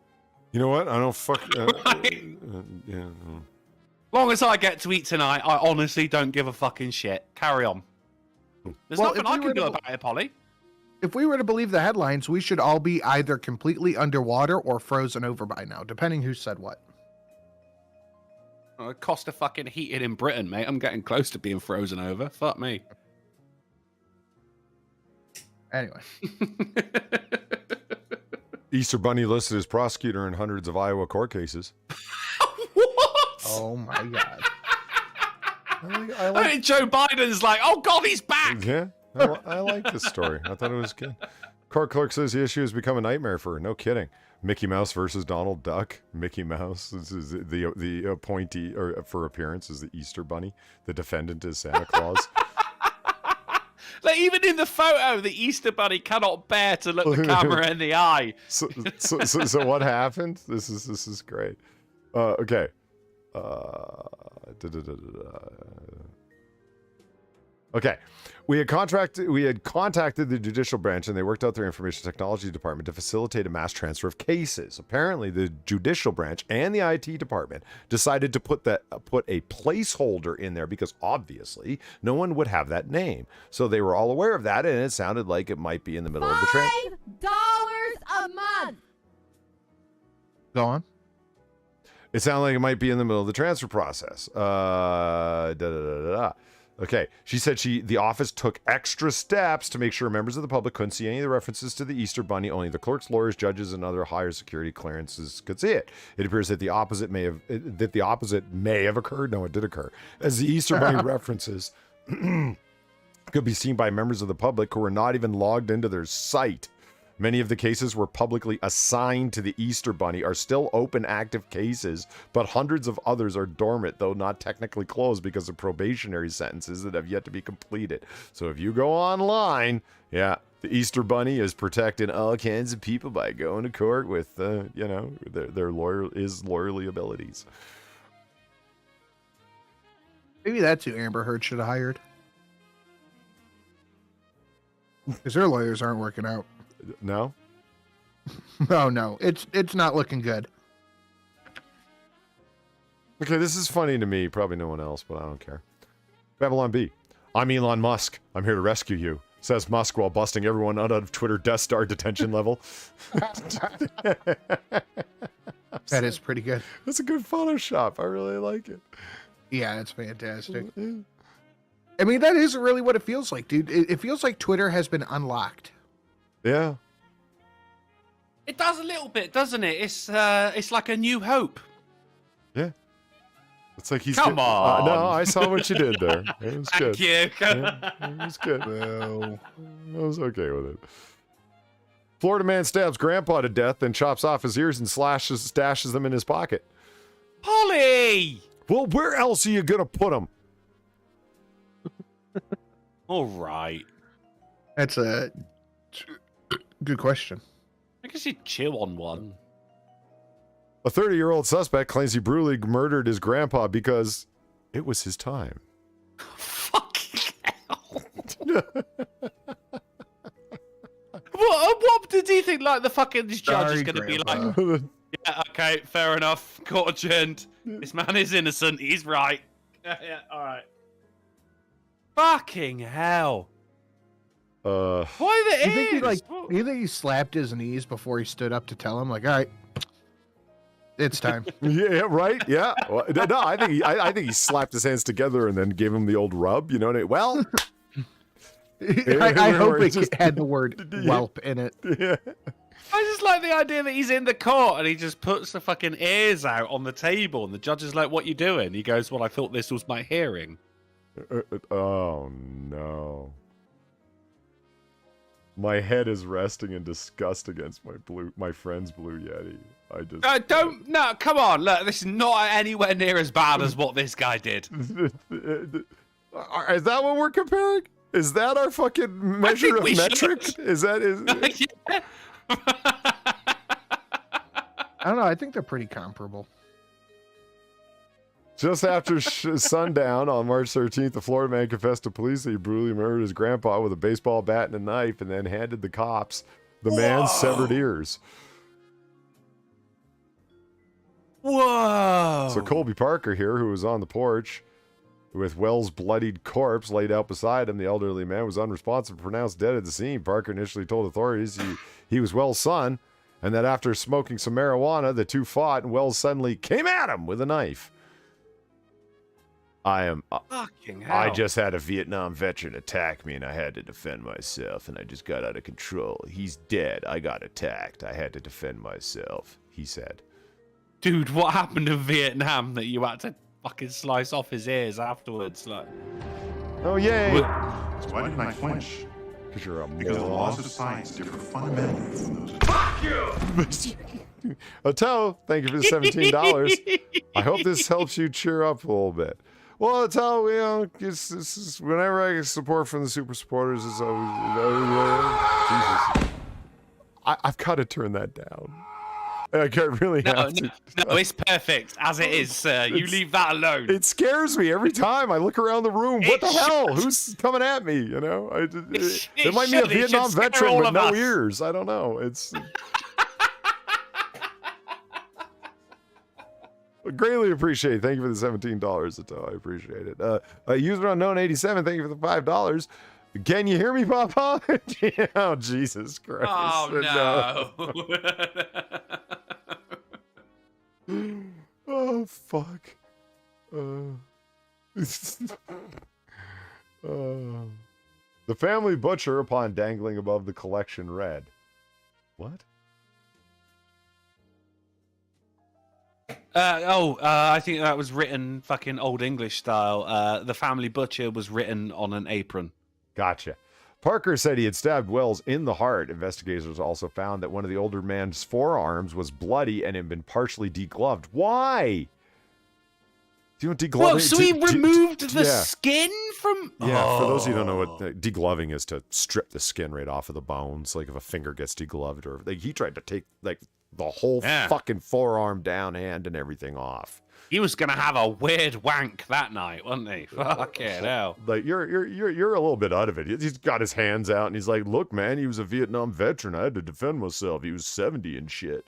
You know what? I don't fuck... yeah. Long as I get to eat tonight, I honestly don't give a fucking shit. Carry on. There's nothing I can do about it, Polly. If we were to believe the headlines, we should all be either completely underwater or frozen over by now, depending who said what. Cost of fucking heating in Britain, mate. I'm getting close to being frozen over. Fuck me. Anyway. Easter Bunny listed as prosecutor in hundreds of Iowa court cases. What? Oh my god. I like Joe Biden's like, oh god, he's back. Yeah, I like this story. I thought it was good. Court clerk says the issue has become a nightmare for her. No kidding. Mickey Mouse versus Donald Duck. Mickey Mouse is the appointee or for appearance is the Easter Bunny. The defendant is Santa Claus. Like even in the photo, the Easter Bunny cannot bear to look the camera in the eye. So what happened? This is great. Okay. Okay. We had contacted the judicial branch and they worked out their information technology department to facilitate a mass transfer of cases. Apparently, the judicial branch and the IT department decided to put a placeholder in there because obviously no one would have that name. So they were all aware of that, and it sounded like it might be in the middle of the transfer. $5 a month. Go on. It sounded like it might be in the middle of the transfer process. Okay. She said the office took extra steps to make sure members of the public couldn't see any of the references to the Easter Bunny. Only the clerks, lawyers, judges, and other higher security clearances could see it. It appears that the opposite may have occurred. No, it did occur. As the Easter Bunny references could be seen by members of the public who were not even logged into their site. Many of the cases were publicly assigned to the Easter Bunny are still open active cases, but hundreds of others are dormant, though not technically closed because of probationary sentences that have yet to be completed. So if you go online, yeah, the Easter Bunny is protecting all kinds of people by going to court with, their lawyerly abilities. Maybe that's who Amber Heard should have hired. Because their lawyers aren't working out. No? No. It's not looking good. Okay, this is funny to me. Probably no one else, but I don't care. Babylon B. I'm Elon Musk. I'm here to rescue you, says Musk while busting everyone out of Twitter Death Star detention level. That is pretty good. That's a good Photoshop. I really like it. Yeah, it's fantastic. I mean, that is really what it feels like, dude. It feels like Twitter has been unlocked. Yeah. It does a little bit, doesn't it? It's like a new hope. Yeah. It's like he's Come on. No, I saw what you did there. It was good. Thank you. Yeah, it was good. Well, I was okay with it. Florida man stabs grandpa to death, then chops off his ears and stashes them in his pocket. Polly! Well, where else are you gonna put them? All right. That's a good question. I guess he'd chill on one. A 30-year-old suspect claims he brutally murdered his grandpa because it was his time. Fucking hell. What did he think? Like the fucking this judge is going to be like, yeah, okay, fair enough, court adjourned. This man is innocent. He's right. Yeah, all right. Fucking hell. Why the ears? You think he slapped his knees before he stood up to tell him, like, all right, it's time. Yeah, right. Yeah. Well, no, I think he slapped his hands together and then gave him the old rub. You know what I mean? Well, I hope it had the word whelp in it. Yeah. I just like the idea that he's in the court and he just puts the fucking ears out on the table and the judge is like, what you doing? He goes, well, I thought this was my hearing. Oh, no. My head is resting in disgust against my friend's Blue Yeti. I just no, come on, look, this is not anywhere near as bad as what this guy did. Is that what we're comparing? Is that our fucking measure of metric? Yeah. I don't know. I think they're pretty comparable. Just after sundown on March 13th, the Florida man confessed to police that he brutally murdered his grandpa with a baseball bat and a knife and then handed the cops the man's severed ears. Whoa. So Colby Parker here, who was on the porch with Wells' bloodied corpse laid out beside him, the elderly man was unresponsive and pronounced dead at the scene. Parker initially told authorities he was Wells' son and that after smoking some marijuana, the two fought and Wells suddenly came at him with a knife. Fucking hell. I just had a Vietnam veteran attack me, and I had to defend myself, and I just got out of control. He's dead. I got attacked. I had to defend myself, he said. Dude, what happened in Vietnam that you had to fucking slice off his ears afterwards? Like, oh, yay. So why didn't I flinch? Because you're a Because the moron. laws of science differ fundamentally from those. Fuck you! Otto, thank you for the $17. I hope this helps you cheer up a little bit. Well, Otto, you know, it's whenever I get support from the super supporters, it's always, Jesus. I've got to turn that down. I really have to. No, it's perfect as it is, sir. You leave that alone. It scares me every time I look around the room. What the hell? Who's coming at me? You know, it might be a Vietnam veteran with no ears. I don't know. It's greatly appreciate. Thank you for the $17, Otto. I appreciate it. User unknown 87. Thank you for the $5. Can you hear me, Papa? Oh, Jesus Christ! Oh no! Oh fuck! The family butcher, upon dangling above the collection, read, "What?" I think that was written fucking Old English style. The family butcher was written on an apron. Gotcha. Parker said he had stabbed Wells in the heart. Investigators also found that one of the older man's forearms was bloody and had been partially degloved. Why? Do you know what degloving? Well, so he removed the skin from... Yeah, for those of you who don't know what degloving is, to strip the skin right off of the bones, like if a finger gets degloved, or like he tried to take like the whole fucking forearm down, hand and everything off. He was gonna have a weird wank that night, wasn't he? Fucking hell. Like you're a little bit out of it. He's got his hands out and he's like, "Look, man, he was a Vietnam veteran. I had to defend myself. He was 70 and shit."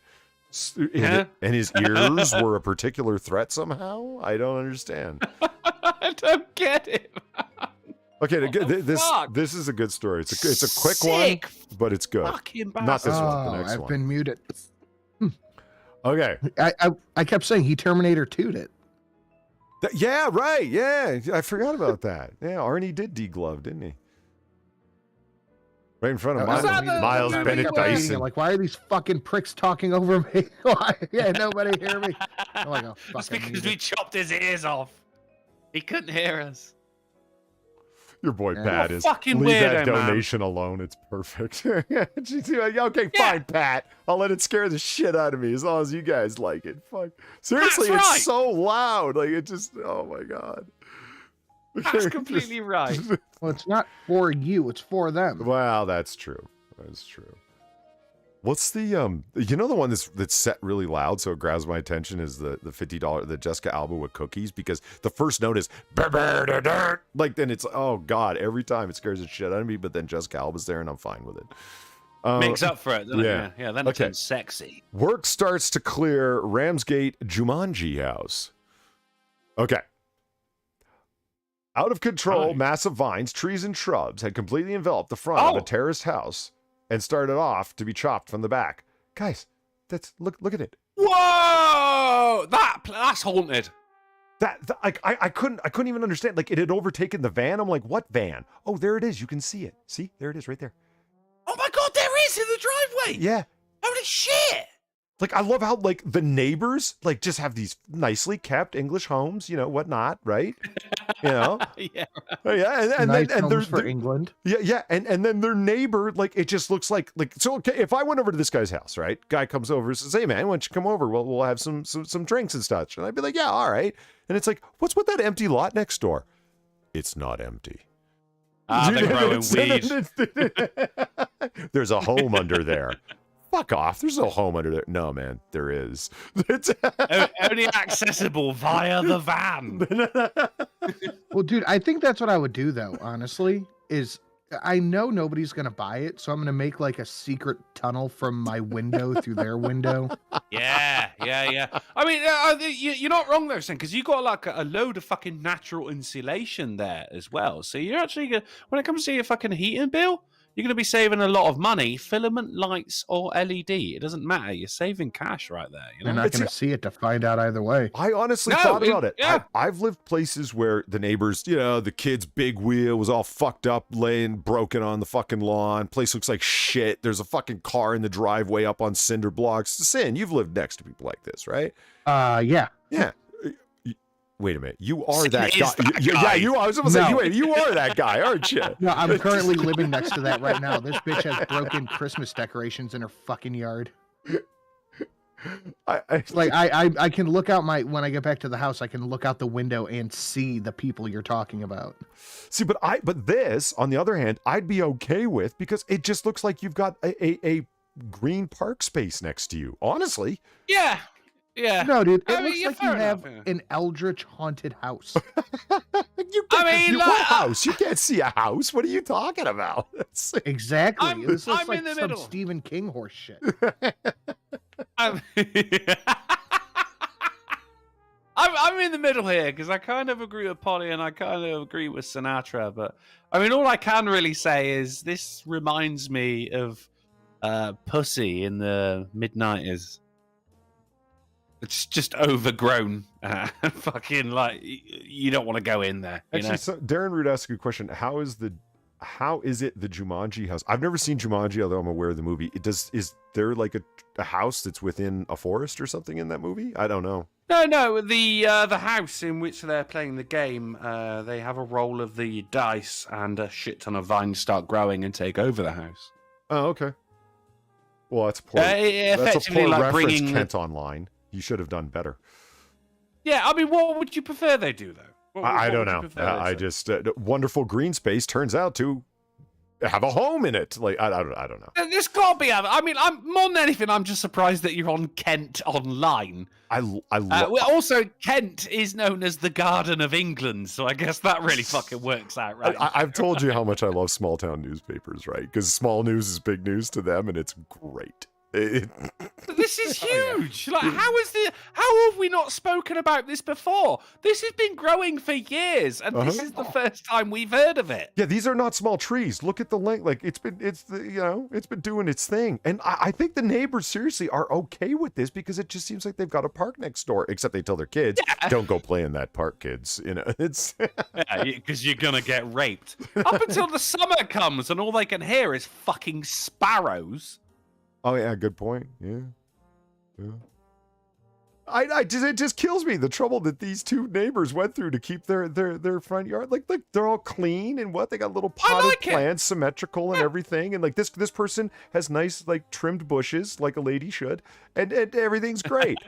And his ears were a particular threat somehow. I don't understand. I don't get it. Okay, this is a good story. It's a quick one, but it's good. Not this one. The next one. I've been muted. Okay. I kept saying he Terminator 2'd it. Yeah, right. Yeah, I forgot about that. Yeah, Arnie did deglove, didn't he? Right in front of Miles Bennett Dyson. Like, why are these fucking pricks talking over me? Yeah, nobody hear me. I'm like, oh, it's because we chopped his ears off. He couldn't hear us. Your boy Pat is fucking leave weirdo, that donation alone. It's perfect. Okay, fine, Pat. I'll let it scare the shit out of me as long as you guys like it. Fuck. Seriously, it's so loud. Like it just. Oh my god. That's completely right. Well, it's not for you. It's for them. Well, that's true. That's true. What's the you know the one that's set really loud so it grabs my attention is the $50 the Jessica Alba with cookies, because the first note is like, then it's, oh god, every time it scares the shit out of me, but then Jessica Alba's there and I'm fine with it. Makes up for it, doesn't it? Yeah, then it's sexy. Work starts to clear Ramsgate Jumanji house. Okay. Out of control, massive vines, trees, and shrubs had completely enveloped the front of a terraced house and started off to be chopped from the back. Guys, that's look at it. Whoa! That's haunted. I couldn't even understand. Like, it had overtaken the van. I'm like, what van? Oh, there it is. You can see it. See, there it is, right there. Oh my god, there is in the driveway. Yeah. Holy shit! Like, I love how, like, the neighbors, like, just have these nicely kept English homes, you know, whatnot, right? You know? Yeah. Yeah, and nice then homes for England. Yeah, and then their neighbor, like, it just looks like, so, okay, if I went over to this guy's house, right? Guy comes over and says, "Hey, man, why don't you come over? We'll have some drinks and such." And I'd be like, "Yeah, all right." And it's like, what's with that empty lot next door? It's not empty. They're growing weed. There's a home under there. Fuck off. There's no home under there. No, man, there is. Only accessible via the van. Well, dude, I think that's what I would do, though, honestly, is I know nobody's going to buy it, so I'm going to make, like, a secret tunnel from my window through their window. Yeah. I mean, you're not wrong there, Sam, because you got, like, a load of fucking natural insulation there as well. So you're actually, when it comes to your fucking heating bill, you're going to be saving a lot of money. Filament lights or LED, it doesn't matter. You're saving cash right there. You know? You're not going to see it to find out either way. I honestly thought about it. Yeah. I've lived places where the neighbors, the kid's big wheel was all fucked up, laying broken on the fucking lawn. Place looks like shit. There's a fucking car in the driveway up on cinder blocks. Sin, you've lived next to people like this, right? Yeah. Yeah. Wait a minute. You are that guy. Yeah, you are. I was going to say, you are that guy, aren't you? No, I'm currently living next to that right now. This bitch has broken Christmas decorations in her fucking yard. I can look out when I get back to the house, I can look out the window and see the people you're talking about. See, but this, on the other hand, I'd be okay with, because it just looks like you've got a green park space next to you. Honestly. Yeah. Yeah. No, dude. It looks like you have an eldritch haunted house. What house? You can't see a house. What are you talking about? Exactly. This looks like in the some middle. Stephen King horse shit. I'm in the middle here because I kind of agree with Polly and I kind of agree with Sinatra. But I mean, all I can really say is this reminds me of Pussy in the mid-90s. It's just overgrown. Fucking you don't want to go in there. Actually, so Darren Root asked a good question. How is it the Jumanji house? I've never seen Jumanji, although I'm aware of the movie. Is there like a house that's within a forest or something in that movie? I don't know. No. The house in which they're playing the game, they have a roll of the dice, and a shit ton of vines start growing and take over the house. Oh, okay. Well, that's poor. That's a poor reference, Kent Online. You should have done better. Yeah, I mean, what would you prefer they do, though? I don't know. I just wonderful green space turns out to have a home in it. Like I don't know. There's got to be. I mean, I'm more than anything, I'm just surprised that you're on Kent Online. Also, Kent is known as the Garden of England, so I guess that really fucking works out, right? I've told you how much I love small town newspapers, right? Because small news is big news to them, and it's great. This is huge. Like, how have we not spoken about this before? This has been growing for years, and this is the first time we've heard of it. Yeah, these are not small trees. Look at the length. Like it's been doing its thing, and I think the neighbors seriously are okay with this because it just seems like they've got a park next door. Except they tell their kids, "Don't go play in that park, kids." It's because you're gonna get raped. Up until the summer comes, and all they can hear is fucking sparrows. Oh yeah, good point. Yeah. It just kills me the trouble that these two neighbors went through to keep their front yard like they're all clean and they got little potted plants, symmetrical and everything, and like this person has nice like trimmed bushes like a lady should, and everything's great.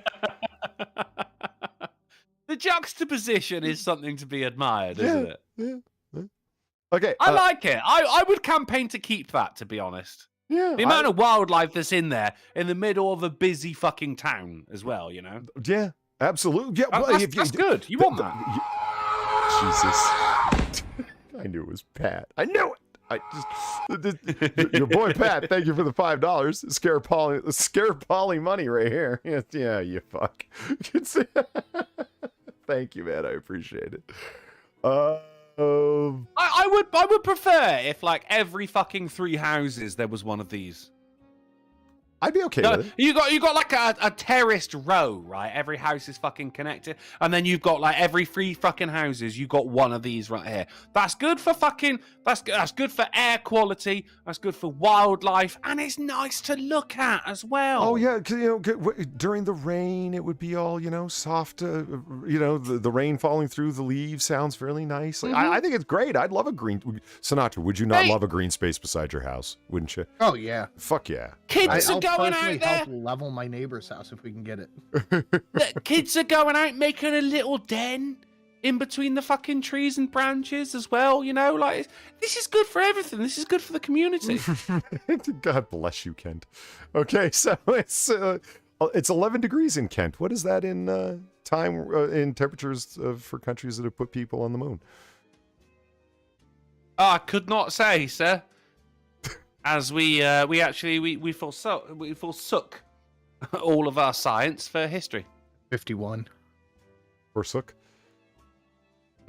The juxtaposition is something to be admired, isn't it? Yeah. Okay, I like it. I would campaign to keep that, to be honest. Yeah, the amount of wildlife that's in there, in the middle of a busy fucking town as well, you know? Yeah, absolutely. Yeah, that's good. You want that. Jesus. I knew it was Pat. I knew it. Your boy Pat, thank you for the $5. Scare Polly money right here. Yeah, you fuck. Thank you, man. I appreciate it. I would prefer if like every fucking 3 houses there was one of these. I'd be okay with it. You got like a terraced row, right? Every house is fucking connected, and then you've got like every 3 fucking houses, you got one of these right here. That's good for fucking. That's good for air quality. That's good for wildlife, and it's nice to look at as well. Oh yeah, during the rain, it would be all soft. The rain falling through the leaves sounds fairly nice. Like, I think it's great. I'd love a green. Sinatra, would you not love a green space beside your house? Wouldn't you? Oh yeah. Fuck yeah. Kids are going out there. Help level my neighbor's house if we can get it. The kids are going out making a little den in between the fucking trees and branches as well. Like this is good for everything. This is good for the community. God bless you, Kent. Okay, so it's 11 degrees in Kent. What is that in in temperatures for countries that have put people on the moon? I could not say, sir. As we forsook all of our science for history. 51. Forsook?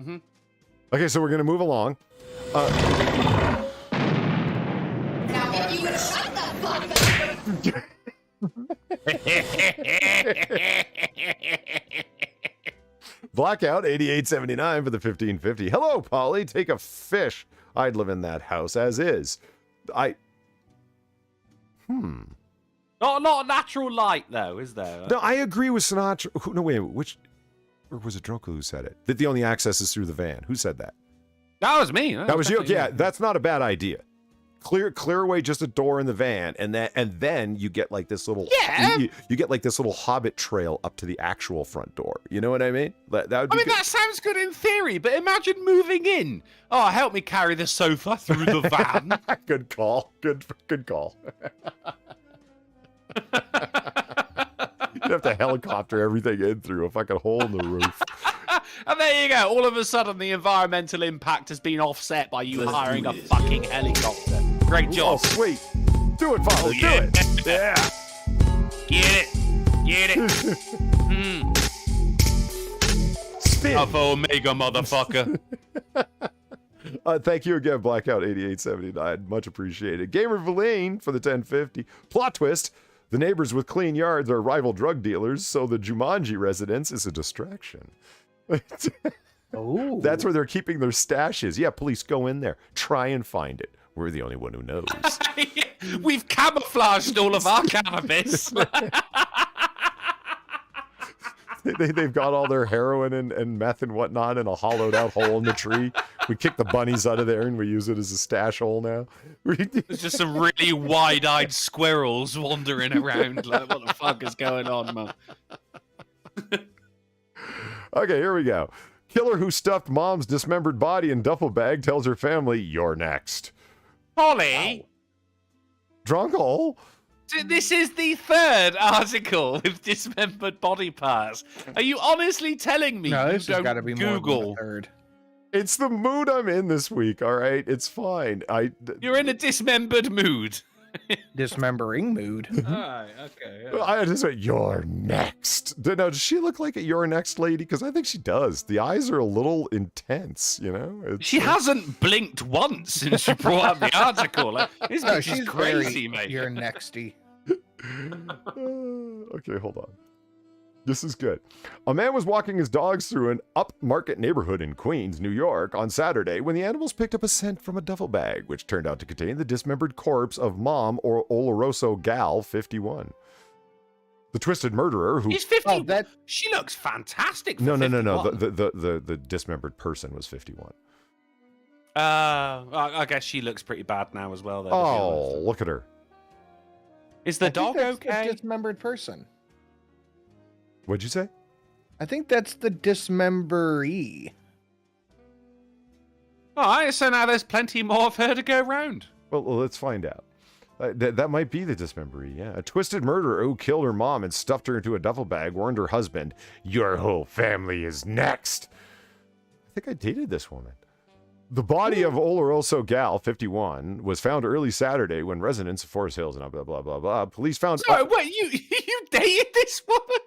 Mm-hmm. Okay, so we're going to move along. You shut the fuck up! Blackout 8879 for the 1550. Hello, Polly. Take a fish. I'd live in that house as is. Not a natural light, though, is there? No, I agree with Sinatra. No, wait, which... Or was it Drunko who said it? That the only access is through the van. Who said that? That was me. That was you? Yeah, that's not a bad idea. Clear away just a door in the van, and then you get like this little... Yeah! You get like this little hobbit trail up to the actual front door. You know what I mean? That would be good. That sounds good in theory, but imagine moving in. Oh, help me carry the sofa through the van. Good call. Good call. You'd have to helicopter everything in through a fucking hole in the roof. And there you go. All of a sudden, the environmental impact has been offset by you hiring a fucking helicopter. Great job. Oh, sweet. Do it, Father. Do it. Yeah. Get it. Spin. Alpha Omega, motherfucker. Thank you again, Blackout 8879. Much appreciated. Gamer Villain for the 1050. Plot twist. The neighbors with clean yards are rival drug dealers, so the Jumanji residence is a distraction. Oh. That's where they're keeping their stashes. Yeah, police go in there. Try and find it. We're the only one who knows. We've camouflaged all of our cannabis. They've got all their heroin and meth and whatnot in a hollowed out hole in the tree. We kick the bunnies out of there and we use it as a stash hole now. There's just some really wide-eyed squirrels wandering around. Like, what the fuck is going on, man? Okay, here we go. Killer who stuffed mom's dismembered body in duffel bag tells her family, "You're next." Polly, Drunkle. this is the third article with dismembered body parts. Are you honestly telling me No, you this has got to don't be more Google? than the third. It's the mood I'm in this week, all right? It's fine. You're in a dismembered mood. Dismembering mood. Alright, okay. Yeah. I just went, "You're next." Now, does she look like a "You're next" lady? Because I think she does. The eyes are a little intense, you know? She hasn't blinked once since she brought up the article. Like, this No, bitch is she's crazy, very, mate. You're nexty. Okay, hold on. This is good. A man was walking his dogs through an upmarket neighborhood in Queens, New York, on Saturday when the animals picked up a scent from a duffel bag, which turned out to contain the dismembered corpse of Mom or Oloroso Gal, 51. The twisted murderer who... He's 50. Oh, that... She looks fantastic for No. 51. The dismembered person was 51. I guess she looks pretty bad now as well. Though, Oh, look at her. is the I think dog that's okay? The dismembered person. What'd you say? I think that's the dismemberee. All right, so now there's plenty more of her to go round. Well, let's find out. That might be the dismemberee, yeah. A twisted murderer who killed her mom and stuffed her into a duffel bag warned her husband, "Your whole family is next." I think I dated this woman. The body of Oloroso Gal, 51, was found early Saturday when residents of Forest Hills and blah, blah, blah, blah. Police found... Sorry, wait, you dated this woman?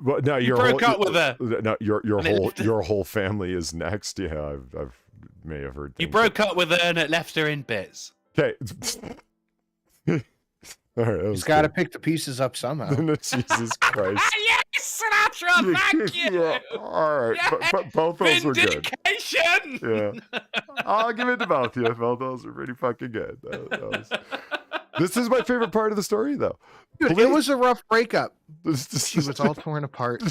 Well, no, You broke up with her. No, your whole family is next. Yeah, I've may have heard. You broke up with her and it left her in bits. Okay. All right, He's got to pick the pieces up somehow. Jesus Christ. Yes, Sinatra, thank you. Yeah, all right, but both those were good. Vindication. Yeah, I'll give it to both of you. Both those are pretty fucking good. This is my favorite part of the story, though. Dude, it was a rough breakup. She was all torn apart.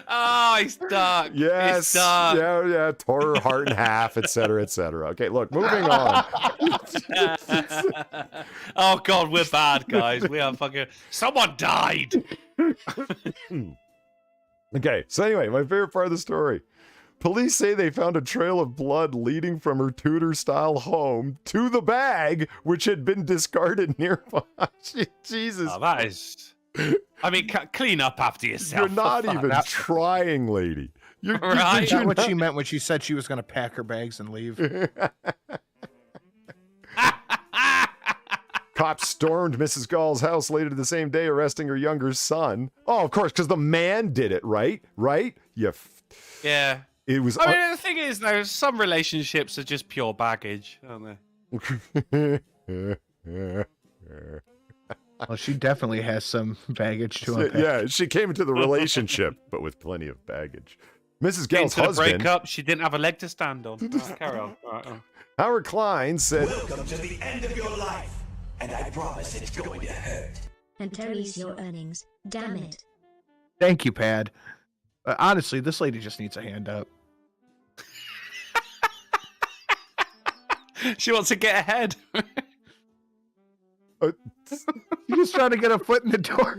Oh, he's dark. Yes. It's dark. Yeah. Tore her heart in half, etc., etc. Okay, look, moving on. Oh God, we're bad, guys. We are fucking. Someone died. Okay, so anyway, my favorite part of the story. Police say they found a trail of blood leading from her Tudor-style home to the bag, which had been discarded nearby. Jesus. Oh, that is... I mean, clean up after yourself. You're not even trying, lady. You're right. That's what she meant when she said she was going to pack her bags and leave. Cops stormed Mrs. Gall's house later the same day, arresting her younger son. Oh, of course, because the man did it, right? Right? Yeah. It was. I mean, the thing is, though, some relationships are just pure baggage, aren't they? Well, she definitely has some baggage to unpack. Yeah, she came into the relationship, but with plenty of baggage. Mrs. Gell's Into the husband, breakup, she didn't have a leg to stand on. Right, carry on. Right, Howard Klein, said, Welcome to the end of your life, and I promise it's going to hurt. And Terry's your earnings. Damn it. Thank you, Pad. Honestly, this lady just needs a hand up. She wants to get ahead. She's just trying to get a foot in the door.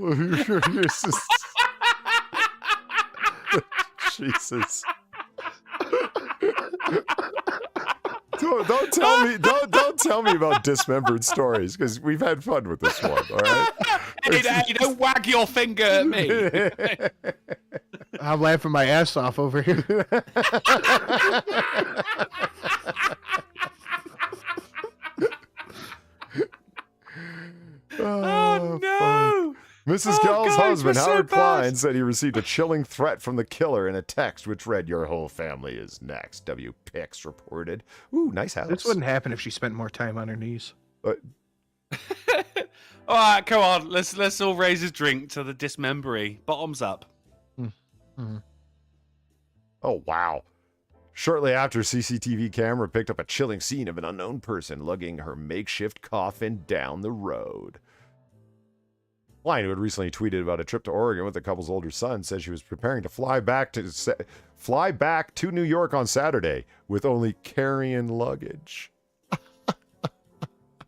Jesus. Don't tell me about dismembered stories, because we've had fun with this one, all right? Hey, don't wag your finger at me. I'm laughing my ass off over here. Oh, no. Mrs. Gell's husband, we're so Howard bad. Klein, said he received a chilling threat from the killer in a text which read, "Your whole family is next," W. Pix reported. Ooh, nice house. This wouldn't happen if she spent more time on her knees. All right, come on. Let's all raise a drink to the dismembery. Bottoms up. Mm-hmm. Oh, wow. Shortly after, CCTV camera picked up a chilling scene of an unknown person lugging her makeshift coffin down the road. Klein, who had recently tweeted about a trip to Oregon with the couple's older son, said she was preparing to fly back to New York on Saturday with only carry-in luggage.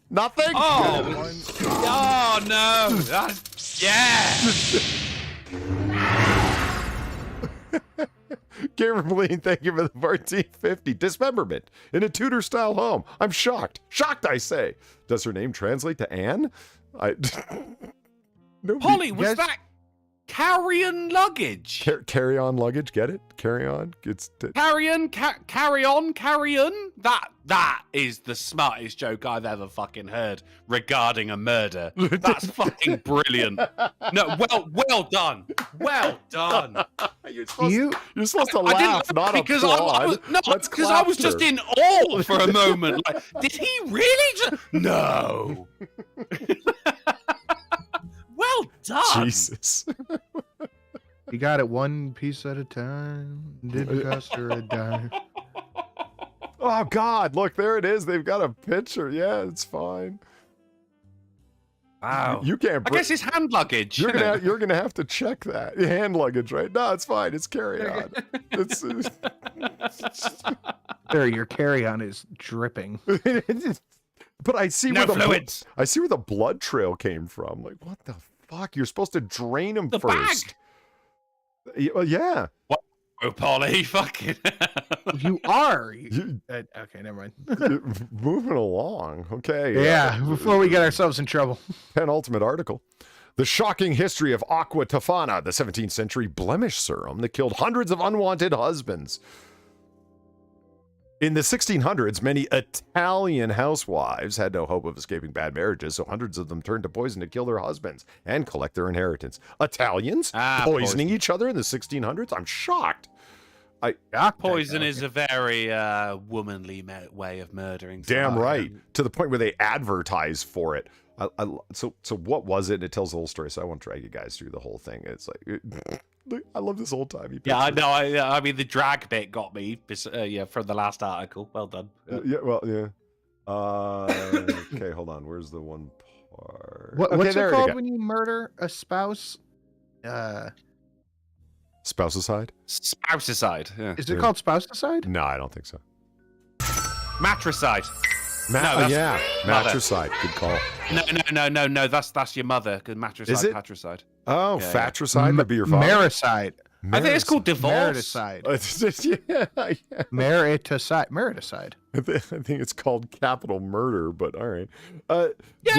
Nothing? Oh no. Yeah. Gamerline, thank you for the 1450. Dismemberment in a Tudor-style home. I'm shocked. Shocked, I say. Does her name translate to Anne? Polly, was that carry-on luggage? Carry-on luggage, get it? Carry-on? Carry on. That is the smartest joke I've ever fucking heard regarding a murder. That's fucking brilliant. No, well done. Well done. You're supposed to laugh, not because applaud. because I was just in awe for a moment. Like, did he really just... No. Well done. Jesus. You got it one piece at a time. Didn't cost her a dime. Oh, God. Look, there it is. They've got a picture. Yeah, it's fine. Wow. You can't... I guess it's hand luggage. You're gonna have to check that. Hand luggage, right? No, it's fine. It's carry-on. It's... There, your carry-on is dripping. But I see No where fluids. I see where the blood trail came from. Like, what the fuck? You're supposed to drain them first. Well, yeah. What? Oh, Polly, fucking. You are. Okay, never mind. Moving along. Okay. Yeah, before we get ourselves in trouble. Penultimate article. The shocking history of aqua tofana, the 17th century blemish serum that killed hundreds of unwanted husbands. In the 1600s, many Italian housewives had no hope of escaping bad marriages, so hundreds of them turned to poison to kill their husbands and collect their inheritance. Italians poisoning each other in the 1600s? I'm shocked. Poison is a very womanly way of murdering. Damn right. To the point where they advertise for it. So what was it? And it tells the whole story, so I won't drag you guys through the whole thing. It's like... I love this old timey picture. Yeah, I know. I mean, the drag bit got me. From the last article. Well done. Yeah. Okay, hold on. Where's the one part? What's it called when you murder a spouse? Spousicide? Spousicide. Yeah. Is it called spousicide? No, I don't think so. Matricide. No, matricide. Good call. No. That's your mother. Because matricide, Is it? patricide. Oh, fatricide would be your father. Maricide. I think it's called divorce. Mariticide. Yeah. Mariticide. I think it's called capital murder, but all right. Yeah,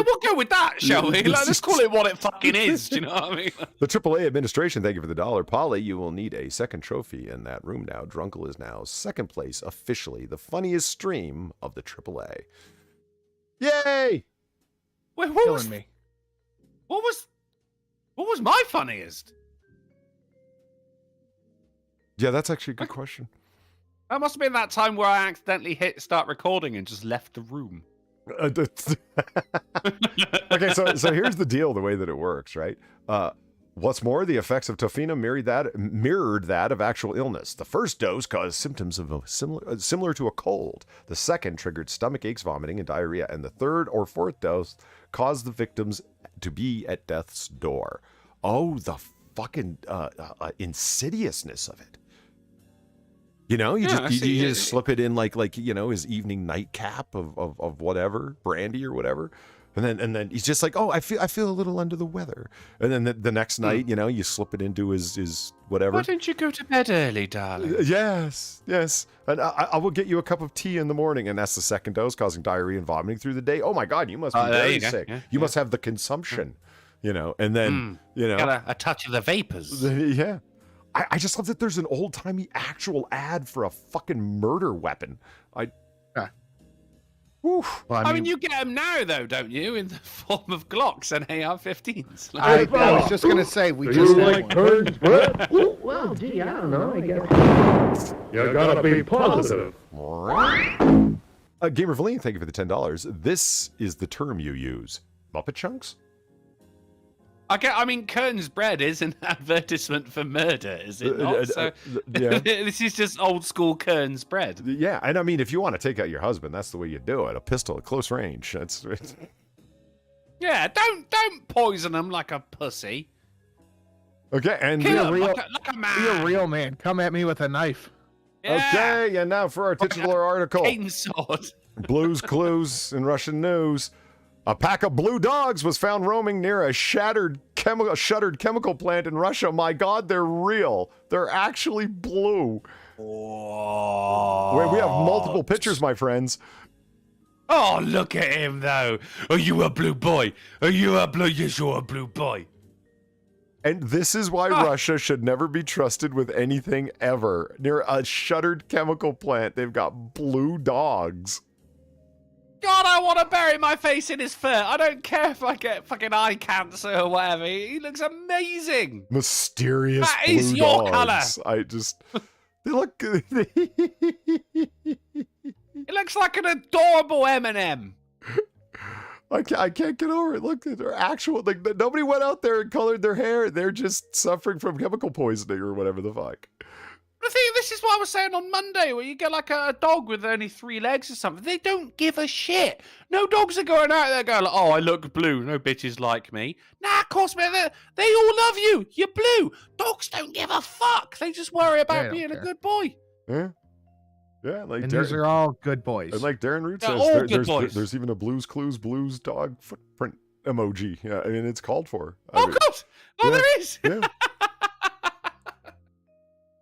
we'll go with that, shall we? Let's call it what it fucking is. Do you know what I mean? The AAA administration, thank you for the $1. Polly, you will need a second trophy in that room now. Drunkle is now second place, officially the funniest stream of the AAA. Yay! Wait, Killing me. What was my funniest? Yeah, that's actually a good question. That must have been that time where I accidentally hit start recording and just left the room. Okay, so here's the deal, the way that it works, right? What's more, the effects of Tofina mirrored that of actual illness. The first dose caused symptoms of similar to a cold. The second triggered stomach aches, vomiting, and diarrhea. And the third or fourth dose caused the victims to be at death's door. Oh, the fucking insidiousness of it. You know, you just slip it in like his evening nightcap of whatever, brandy or whatever. And then he's just like, oh, I feel a little under the weather. And then the next night, you slip it into his whatever. Why don't you go to bed early, darling? Yes. And I will get you a cup of tea in the morning. And that's the second dose, causing diarrhea and vomiting through the day. Oh my God, you must be very sick. You must have the consumption, And then, Got a touch of the vapors. Yeah. I just love that there's an old-timey actual ad for a fucking murder weapon. Well, I mean, you get them now, though, don't you? In the form of Glocks and AR-15s. I was just going to say, we just like turns, but well, gee, I don't know. I guess you gotta be positive. Gamer Valine, thank you for the $10. This is the term you use. Muppet chunks? Okay, I mean, Kern's bread is an advertisement for murder, is it not? So yeah. This is just old school Kern's bread. Yeah, and I mean, if you want to take out your husband, that's the way you do it. A pistol at close range. Yeah, don't poison him like a pussy. Okay, and be a real man. Come at me with a knife. Yeah. Okay, and now for our titular article. Cane sword. Blues Clues in Russian news. A pack of blue dogs was found roaming near a shuttered chemical plant in Russia. My God, they're real. They're actually blue. Whoa. Wait, we have multiple pictures, my friends. Oh, look at him, though. Are you a blue boy? Are you a blue? Yes, you're a blue boy. And this is why Russia should never be trusted with anything ever. Near a shuttered chemical plant, they've got blue dogs. God, I want to bury my face in his fur. I don't care if I get fucking eye cancer or whatever. He looks amazing. Mysterious that blue is your dogs. color. They look good. It looks like an adorable M&M. I can't get over it. Look, they're actual. Like, nobody went out there and colored their hair. They're just suffering from chemical poisoning or whatever the fuck. I think this is what I was saying on Monday, where you get like a dog with only 3 legs or something. They don't give a shit. No dogs are going out there going, like, oh, I look blue. No bitches like me. Nah, of course, man. They all love you. You're blue. Dogs don't give a fuck. They just worry about being a good boy. Yeah. Yeah, like and these are all good boys. And like Darren Root says, there's even a Blues Clues blues dog footprint emoji. Yeah, I mean, it's called for. Oh, God. Oh, yeah, there is. Yeah.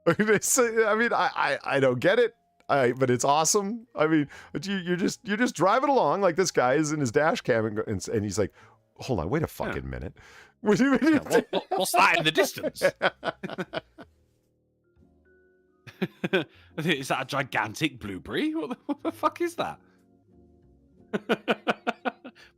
I mean, I don't get it, but it's awesome. I mean, you're just driving along like this guy is in his dash cam and he's like, hold on, wait a fucking minute. What's that in the distance? Is that a gigantic blueberry? What the fuck is that?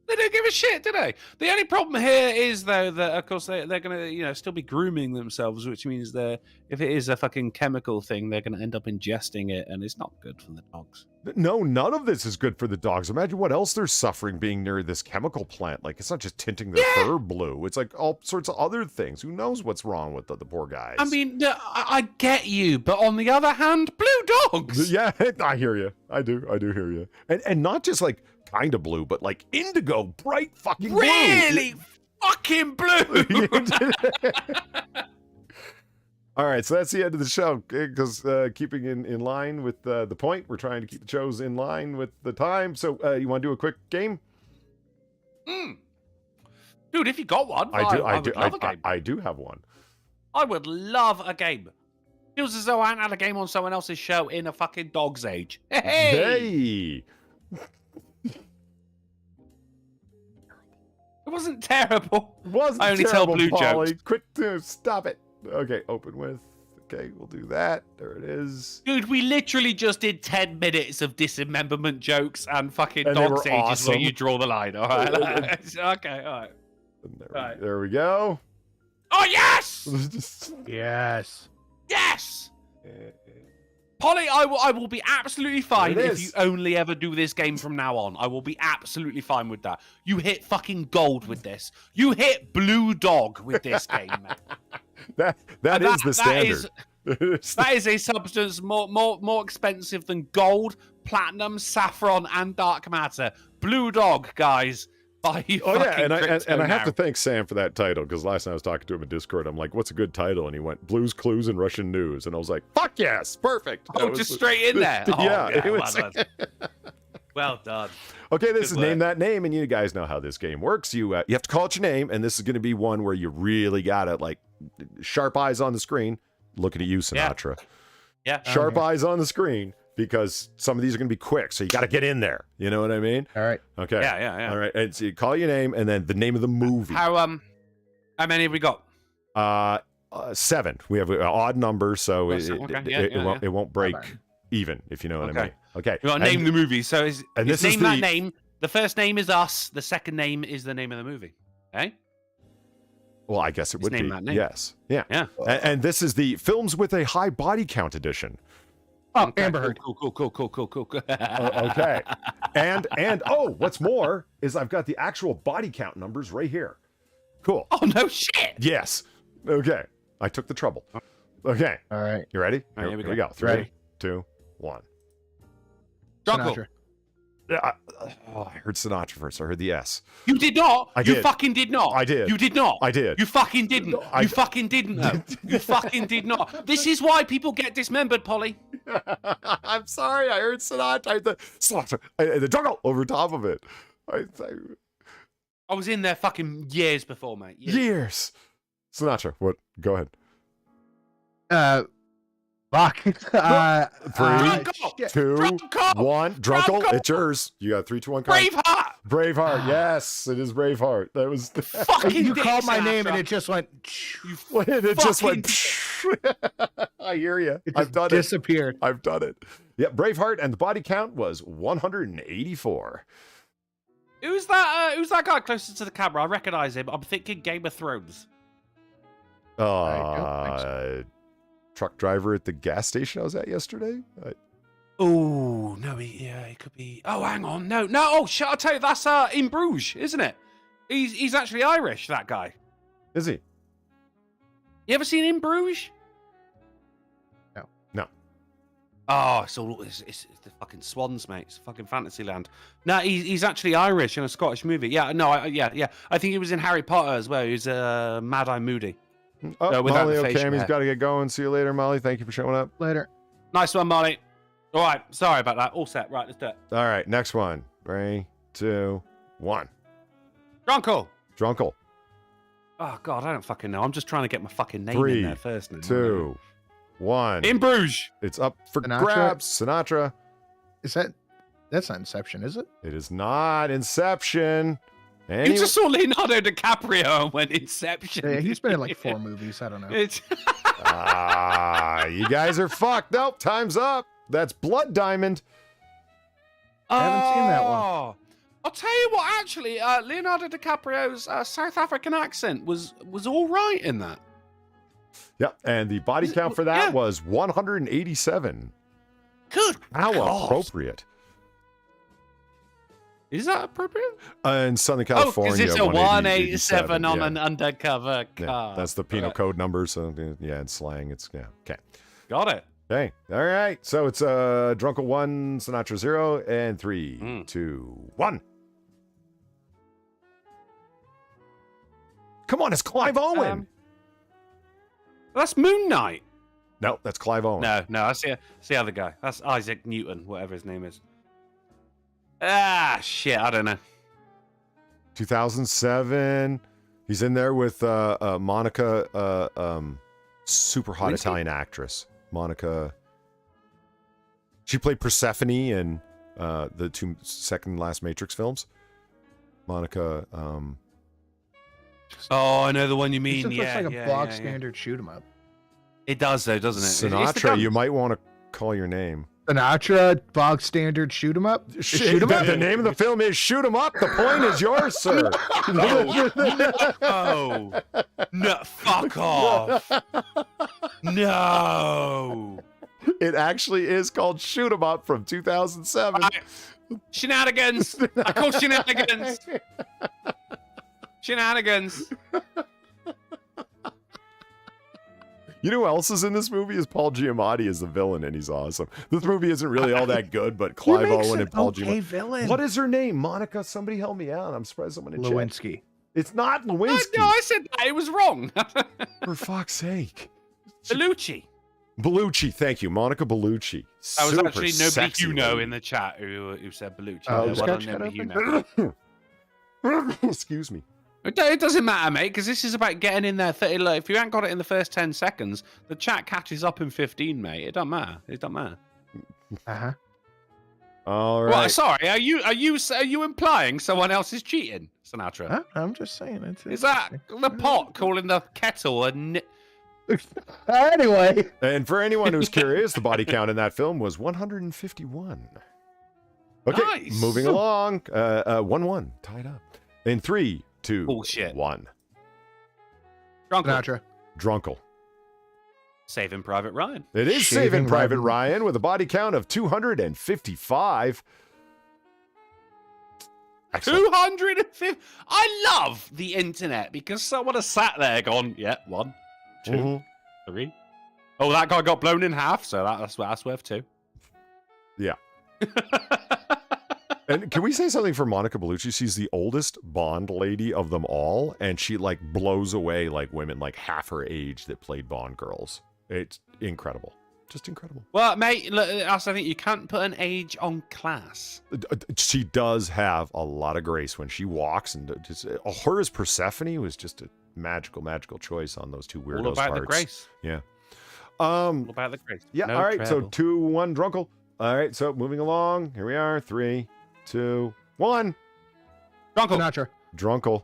They don't give a shit, do they? The only problem here is, though, that of course they're going to, still be grooming themselves, which means if it is a fucking chemical thing, they're going to end up ingesting it, and it's not good for the dogs. No, none of this is good for the dogs. Imagine what else they're suffering being near this chemical plant. Like, it's not just tinting their fur blue. It's like all sorts of other things. Who knows what's wrong with the poor guys? I mean, I get you, but on the other hand, blue dogs. Yeah, I hear you. I do hear you. And not just like kind of blue, but like indigo, bright fucking blue. Really fucking blue. All right, so that's the end of the show, because keeping in line with the point, we're trying to keep the shows in line with the time. So you want to do a quick game? Dude, if you got one, I do have one. I would love a game. Feels as though I hadn't had a game on someone else's show in a fucking dog's age. Hey! It wasn't terrible. It wasn't I only terrible, tell blue Polly. jokes. Quit, stop it. Okay, open with. Okay, we'll do that. There it is. Dude, we literally just did 10 minutes of dismemberment jokes and fucking And dog's they ages were awesome. where you draw the line, all right? Okay, all right. There we go. Oh, yes! Yes. Yes! Polly, I will be absolutely fine There it if is. you only ever do this game from now on. I will be absolutely fine with that. You hit fucking gold with this. You hit blue dog with this game, man. That is the standard. That is a substance more expensive than gold, platinum, saffron, and dark matter. Blue dog, guys. Buy you Oh yeah, and crypto I have now. to thank Sam for that title, because last time I was talking to him in Discord, I'm like, "What's a good title?" And he went, "Blues Clues and Russian News," and I was like, "Fuck yes, perfect." Oh, just straight in there. Oh, yeah, it well was. done. Well done. Okay, this Good is Name work. That Name, and you guys know how this game works. You have to call it your name, and this is going to be one where you really got it, like sharp eyes on the screen. Looking at you, Sinatra. Yeah. Sharp eyes on the screen, because some of these are going to be quick, so you got to get in there. You know what I mean? All right. Okay. Yeah. All right, and so you call your name, and then the name of the movie. How many have we got? 7. We have an odd number, so Okay. it won't break Fine. even, if you know what I Okay. mean. Okay. You got to name the movie. So is and it's this is name that the- name. The first name is us. The second name is the name of the movie. Okay. Well, I guess it would name be. that name. Yes. Yeah. Yeah. And this is the Films with a High Body Count edition. Oh, Okay, Amber Heard. Cool. Okay. And oh, what's more is I've got the actual body count numbers right here. Cool. Oh no shit. Yes. Okay. I took the trouble. Okay. All right. You ready? All right, here here we go. 3, Ready. 2, 1. Drunko. Sinatra. I heard Sinatra first. I heard the S. You did not. I You did. fucking did not. I did. You did not. I did. You fucking didn't. You fucking didn't. Though. You fucking did not. This is why people get dismembered, Polly. I'm sorry. I heard Sinatra. The jungle over top of it. I was in there fucking years before, mate. Years. Sinatra. What? Go ahead. Fuck. 3, Drunko! 2, Drunko! 1. Drunkle. Drunko! It's yours. You got 3, 2, 1. Count. Braveheart. Braveheart. Yes, it is Braveheart. That was. Fucking You dick, called my name and Sinatra. it just went. It just went. I hear you. It I've just done disappeared. it. I've done it. Yeah, Braveheart, and the body count was 184. Who's that guy closest to the camera? I recognize him. I'm thinking Game of Thrones. don't think so. Truck driver at the gas station I was at yesterday. Oh no, he could be. Oh, hang on, no. Oh, shit! I'll tell you, that's in Bruges, isn't it? He's actually Irish. That guy. Is he? You ever seen In Bruges? No. Oh, it's the fucking swans, mate. It's fucking Fantasyland. No, he's actually Irish in a Scottish movie. Yeah, no, yeah. I think he was in Harry Potter as well. He was Mad-Eye Moody. Oh, without Molly the facial O'Cammy's hair. got to get going. See you later, Molly. Thank you for showing up. Later. Nice one, Molly. All right, sorry about that. All set. Right, let's do it. All right, next one. 3, 2, 1. Drunkle. Drunkle. Oh God, I don't fucking know. I'm just trying to get my fucking name 3, in there first. Now. 2, 1. In Bruges. It's up for Sinatra? grabs. Sinatra. Is that's not Inception, is it? It is not Inception. You just saw Leonardo DiCaprio and went Inception. Yeah, he's been in like 4 movies. I don't know. It's You guys are fucked. Nope, time's up. That's Blood Diamond. I haven't seen that one. Oh, I'll tell you what. Actually, Leonardo DiCaprio's South African accent was all right in that. Yep, and the body count for that Yeah. was 187. Good. How God. appropriate. Is that appropriate? In Southern Oh, California, because it's a 187 on yeah. an undercover Yeah, car. that's the penal Right. code number. So yeah, in slang, it's yeah. Okay. Got it. Okay. All right. So it's Drunkle 1, Sinatra 0, and 3, Mm. 2, 1. Come on, it's Clive Owen. That's Moon Knight. No, that's Clive Owen. No, that's the other guy. That's Isaac Newton, whatever his name is. Ah, shit, I don't know. 2007. He's in there with Monica, super hot Lewinsky? Italian actress. Monica. She played Persephone in the 2 second last Matrix films. Monica. Oh, I know the one you It mean. just Yeah, looks like a yeah, block yeah. standard shoot 'em up. It does, though, doesn't it? It's the Sinatra, gun. you might want to call your name. Sinatra, bog standard shoot 'em up. Shoot 'em up. The name of the film is Shoot 'em Up. The point is yours, sir. Oh, no, fuck off. No. It actually is called Shoot 'em Up from 2007. Right. Shenanigans. I call shenanigans. Shenanigans. You know who else is in this movie? Is Paul Giamatti as the villain, and he's awesome. This movie isn't really all that good, but Clive Owen and Paul Giamatti. Villain. What is her name? Monica? Somebody help me out. I'm surprised someone in chat. Lewinsky. It's not Lewinsky. No, I said that. It was wrong. For fuck's sake. Bellucci. Bellucci, thank you. Monica Bellucci. That was Super actually nobody sexy you know lady. in the chat who said Bellucci. Oh, Well done, nobody you know. Excuse me. It doesn't matter, mate, because this is about getting in there. 30, like, if you ain't got it in the first 10 seconds, the chat catches up in 15, mate. It don't matter. It don't matter. Uh-huh. All right. Well, sorry, are you implying someone else is cheating, Sinatra? Huh? I'm just saying. Is that the pot calling the kettle a Anyway. And for anyone who's curious, the body count in that film was 151. Okay, Nice. moving along. 1-1, tied up. In 3, 2, Bullshit. 1. Drunkle. Sinatra. Drunkle. Saving Private Ryan. It is Saving Private Ryan with a body count of 255. Excellent. 250. I love the internet because someone has sat there gone, yeah, 1, 2, 3. Oh, that guy got blown in half, so that's worth 2. Yeah. And can we say something for Monica Bellucci? She's the oldest Bond lady of them all, and she like blows away like women like half her age that played Bond girls. It's incredible. Just incredible. Well, mate, look, I think you can't put an age on class. She does have a lot of grace when she walks, and just, her as Persephone was just a magical, magical choice on those two weirdos' All about parts. the grace. Yeah. All about the grace. Yeah. No all right. trouble. So 2-1 Drunkle. All right. So moving along. Here we are. 3, 2, 1. Drunkle. Sinatra. Drunkle.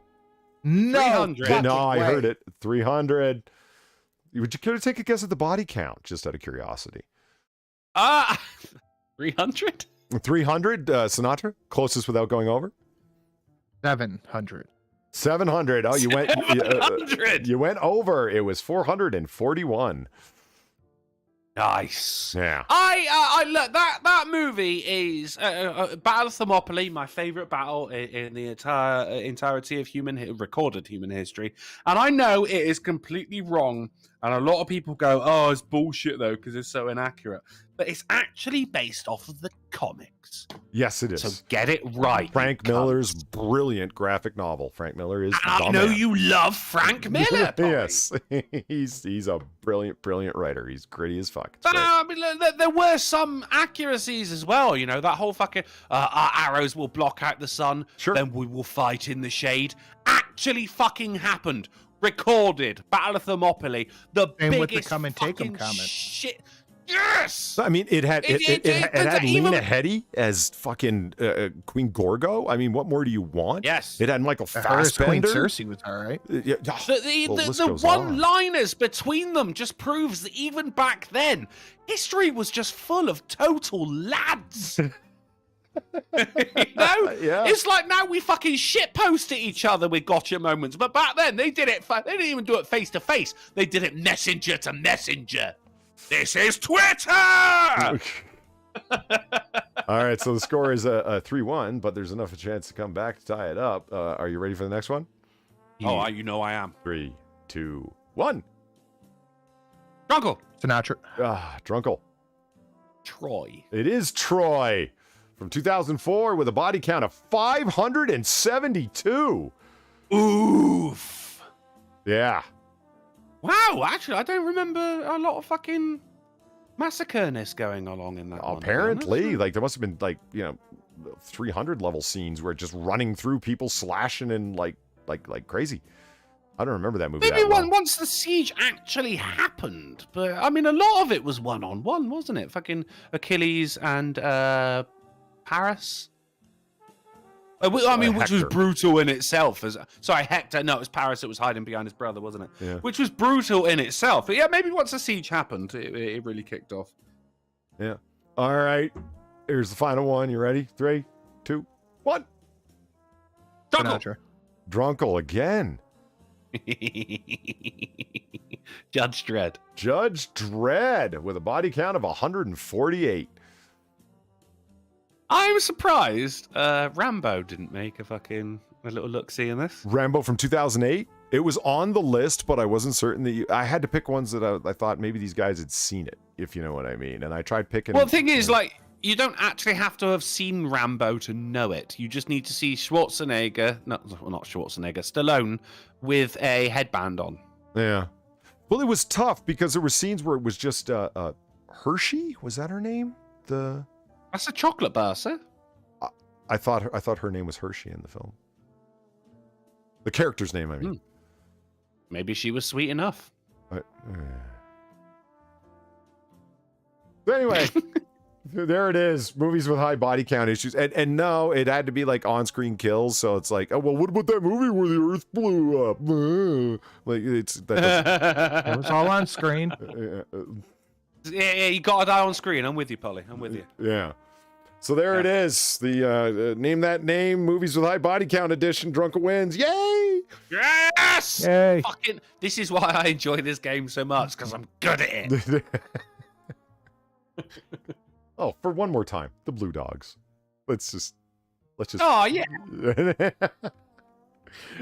No. 300. No, I way. heard it. 300. Would you care to take a guess at the body count, just out of curiosity? 300? 300, Sinatra? Closest without going over? 700. 700. Oh, you went. 700. You went over. It was 441. Nice. Yeah. I look, that movie is Battle of Thermopylae, my favorite battle in the entirety of recorded human history. And I know it is completely wrong, and a lot of people go, "Oh, it's bullshit though," because it's so inaccurate. But it's actually based off of the comics. Yes, it is. So get it right. Frank Miller's brilliant graphic novel. Frank Miller is. I know you love Frank Miller. Yes, he's a brilliant writer. He's gritty as fuck. It's great. I mean, look, there were some accuracies as well. You know, that whole fucking our arrows will block out the sun. Sure. Then we will fight in the shade. Actually, fucking happened. Recorded. Battle of Thermopylae. The Same biggest with the come and take 'em fucking comment. shit. Yes. I mean, it had even- Lena Headey as fucking Queen Gorgo. I mean, what more do you want? Yes. It had Michael Her as Queen Fassbender. Cersei was all right. Yeah, The one-liners between them just proves that even back then, history was just full of total lads. You know? Yeah. It's like now we fucking shitpost at each other with gotcha moments, but back then they did it. They didn't even do it face to face. They did it messenger to messenger. This is Twitter. All right, so the score is a 3-1, but there's enough of a chance to come back to tie it up. Are you ready for the next one? Oh, you know I am. 3, 2, 1. Drunkle. Sinatra. Drunkle. Troy. It is Troy from 2004 with a body count of 572. Oof. Yeah. Wow, actually, I don't remember a lot of fucking massacreness going along in that one, to be Apparently, honest. like there must have been like 300 level scenes where it's just running through people, slashing and like crazy. I don't remember that movie. Maybe that well. once the siege actually happened, but I mean, a lot of it was one-on-one, wasn't it? Fucking Achilles and Paris. I mean, which was Hector. brutal in itself. Sorry, Hector. No, it was Paris. It was hiding behind his brother, wasn't it? Yeah. Which was brutal in itself. But yeah, maybe once the siege happened, it really kicked off. Yeah. All right. Here's the final one. You ready? 3, 2, 1. Drunkle. Sinatra. Drunkle again. Judge Dredd. Judge Dredd with a body count of 148. I'm surprised Rambo didn't make a little look-see in this. Rambo from 2008. It was on the list, but I wasn't certain that I had to pick ones that I thought maybe these guys had seen it, if you know what I mean. And I tried picking. Well, the thing is, like, you don't actually have to have seen Rambo to know it. You just need to see Schwarzenegger, not Schwarzenegger, Stallone with a headband on. Yeah. Well, it was tough because there were scenes where it was just Hershey. Was that her name? That's a chocolate bar, sir. I thought her name was Hershey in the film. The character's name, I mean. Maybe she was sweet enough. Anyway, there it is. Movies with high body count issues. And no, it had to be like on-screen kills. So it's like, oh, well, what about that movie where the Earth blew up? Like, it was all on screen. Yeah, you gotta die on screen. I'm with you, Polly. I'm with you. Yeah. So there it is. The Name That Name Movies with High Body Count edition. Drunken wins. Yay! Yes! Yay! Fucking, this is why I enjoy this game so much, because I'm good at it. Oh, for one more time, the Blue Dogs. Let's just. Oh yeah.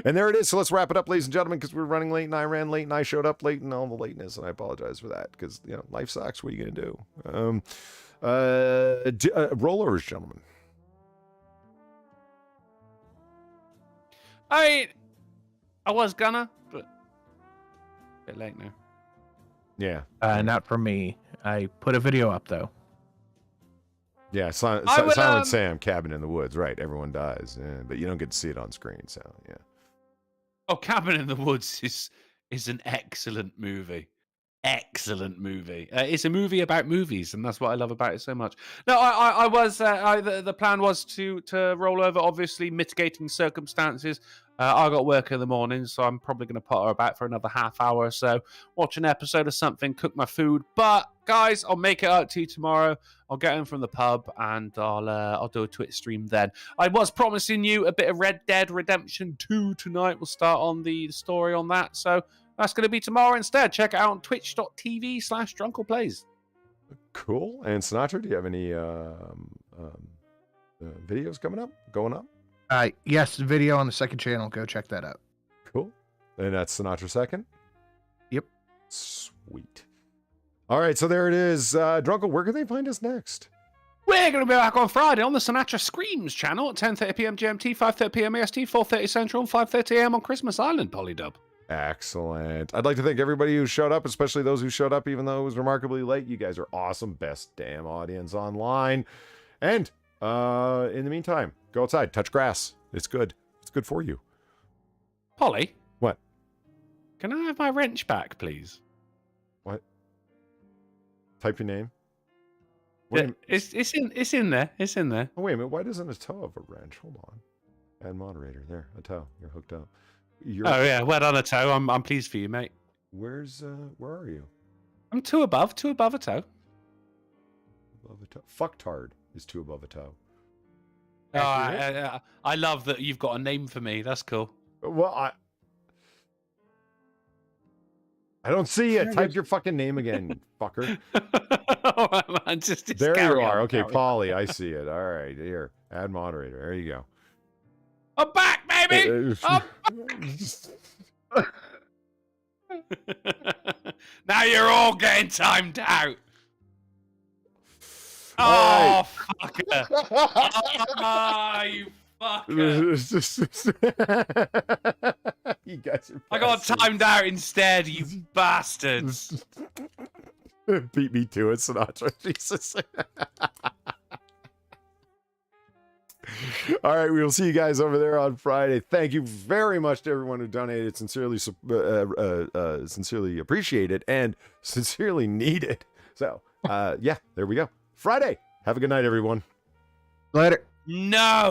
And there it is. So let's wrap it up, ladies and gentlemen, because we're running late, and I ran late, and I showed up late, and all the lateness, and I apologize for that, because life sucks. What are you gonna do? Rollovers, gentlemen. I was gonna, but a bit late now. Yeah. Not for me. I put a video up though. Yeah, Silent Sam, Cabin in the Woods. Right, everyone dies, but you don't get to see it on screen. So yeah. Oh, Cabin in the Woods is an excellent movie. Excellent movie. It's a movie about movies, and that's what I love about it so much. No, the plan was to roll over. Obviously, mitigating circumstances. I got work in the morning, so I'm probably going to potter about for another half hour or so, watch an episode of something, cook my food. But guys, I'll make it out to you tomorrow. I'll get in from the pub, and I'll do a Twitch stream then. I was promising you a bit of Red Dead Redemption 2 tonight. We'll start on the story on that. So that's going to be tomorrow instead. Check it out on twitch.tv/drunkleplays. Cool. And Sinatra, do you have any videos going up? Yes, video on the second channel. Go check that out. Cool. And that's Sinatra second? Yep. Sweet. All right, so there it is. Drunkle, where can they find us next? We're going to be back on Friday on the Sinatra Screams channel at 10:30 p.m. GMT, 5:30 p.m. EST, 4:30 Central, and 5:30 a.m. on Christmas Island, Polydub. Excellent. I'd like to thank everybody who showed up, especially those who showed up even though it was remarkably late. You guys are awesome. Best damn audience online. And in the meantime, go outside, touch grass. It's good. It's good for you. Polly? What? Can I have my wrench back, please? What? Type your name. It's in there. It's in there. Oh, wait a minute. Why doesn't a toe have a wrench? Hold on. Add moderator. There, a toe. You're hooked up. Oh yeah, well done, a toe. I'm pleased for you, mate. Where are you? I'm two above a toe. Above a toe. Fucktard is two above a toe. Oh, I love that you've got a name for me. That's cool. Well, I don't see it. Type your fucking name again, you fucker. All right, man, just there you are. On, okay, Polly, I see it. All right, here. Add moderator. There you go. I'm back, baby. Now you're all getting timed out. Oh, fucker. Oh, you fucker. You guys are I got timed out instead, you bastards. Beat me to it, Sinatra. Jesus. All right, we will see you guys over there on Friday. Thank you very much to everyone who donated. Sincerely appreciated and sincerely needed. So, yeah, there we go. Friday. Have a good night, everyone. Later. No.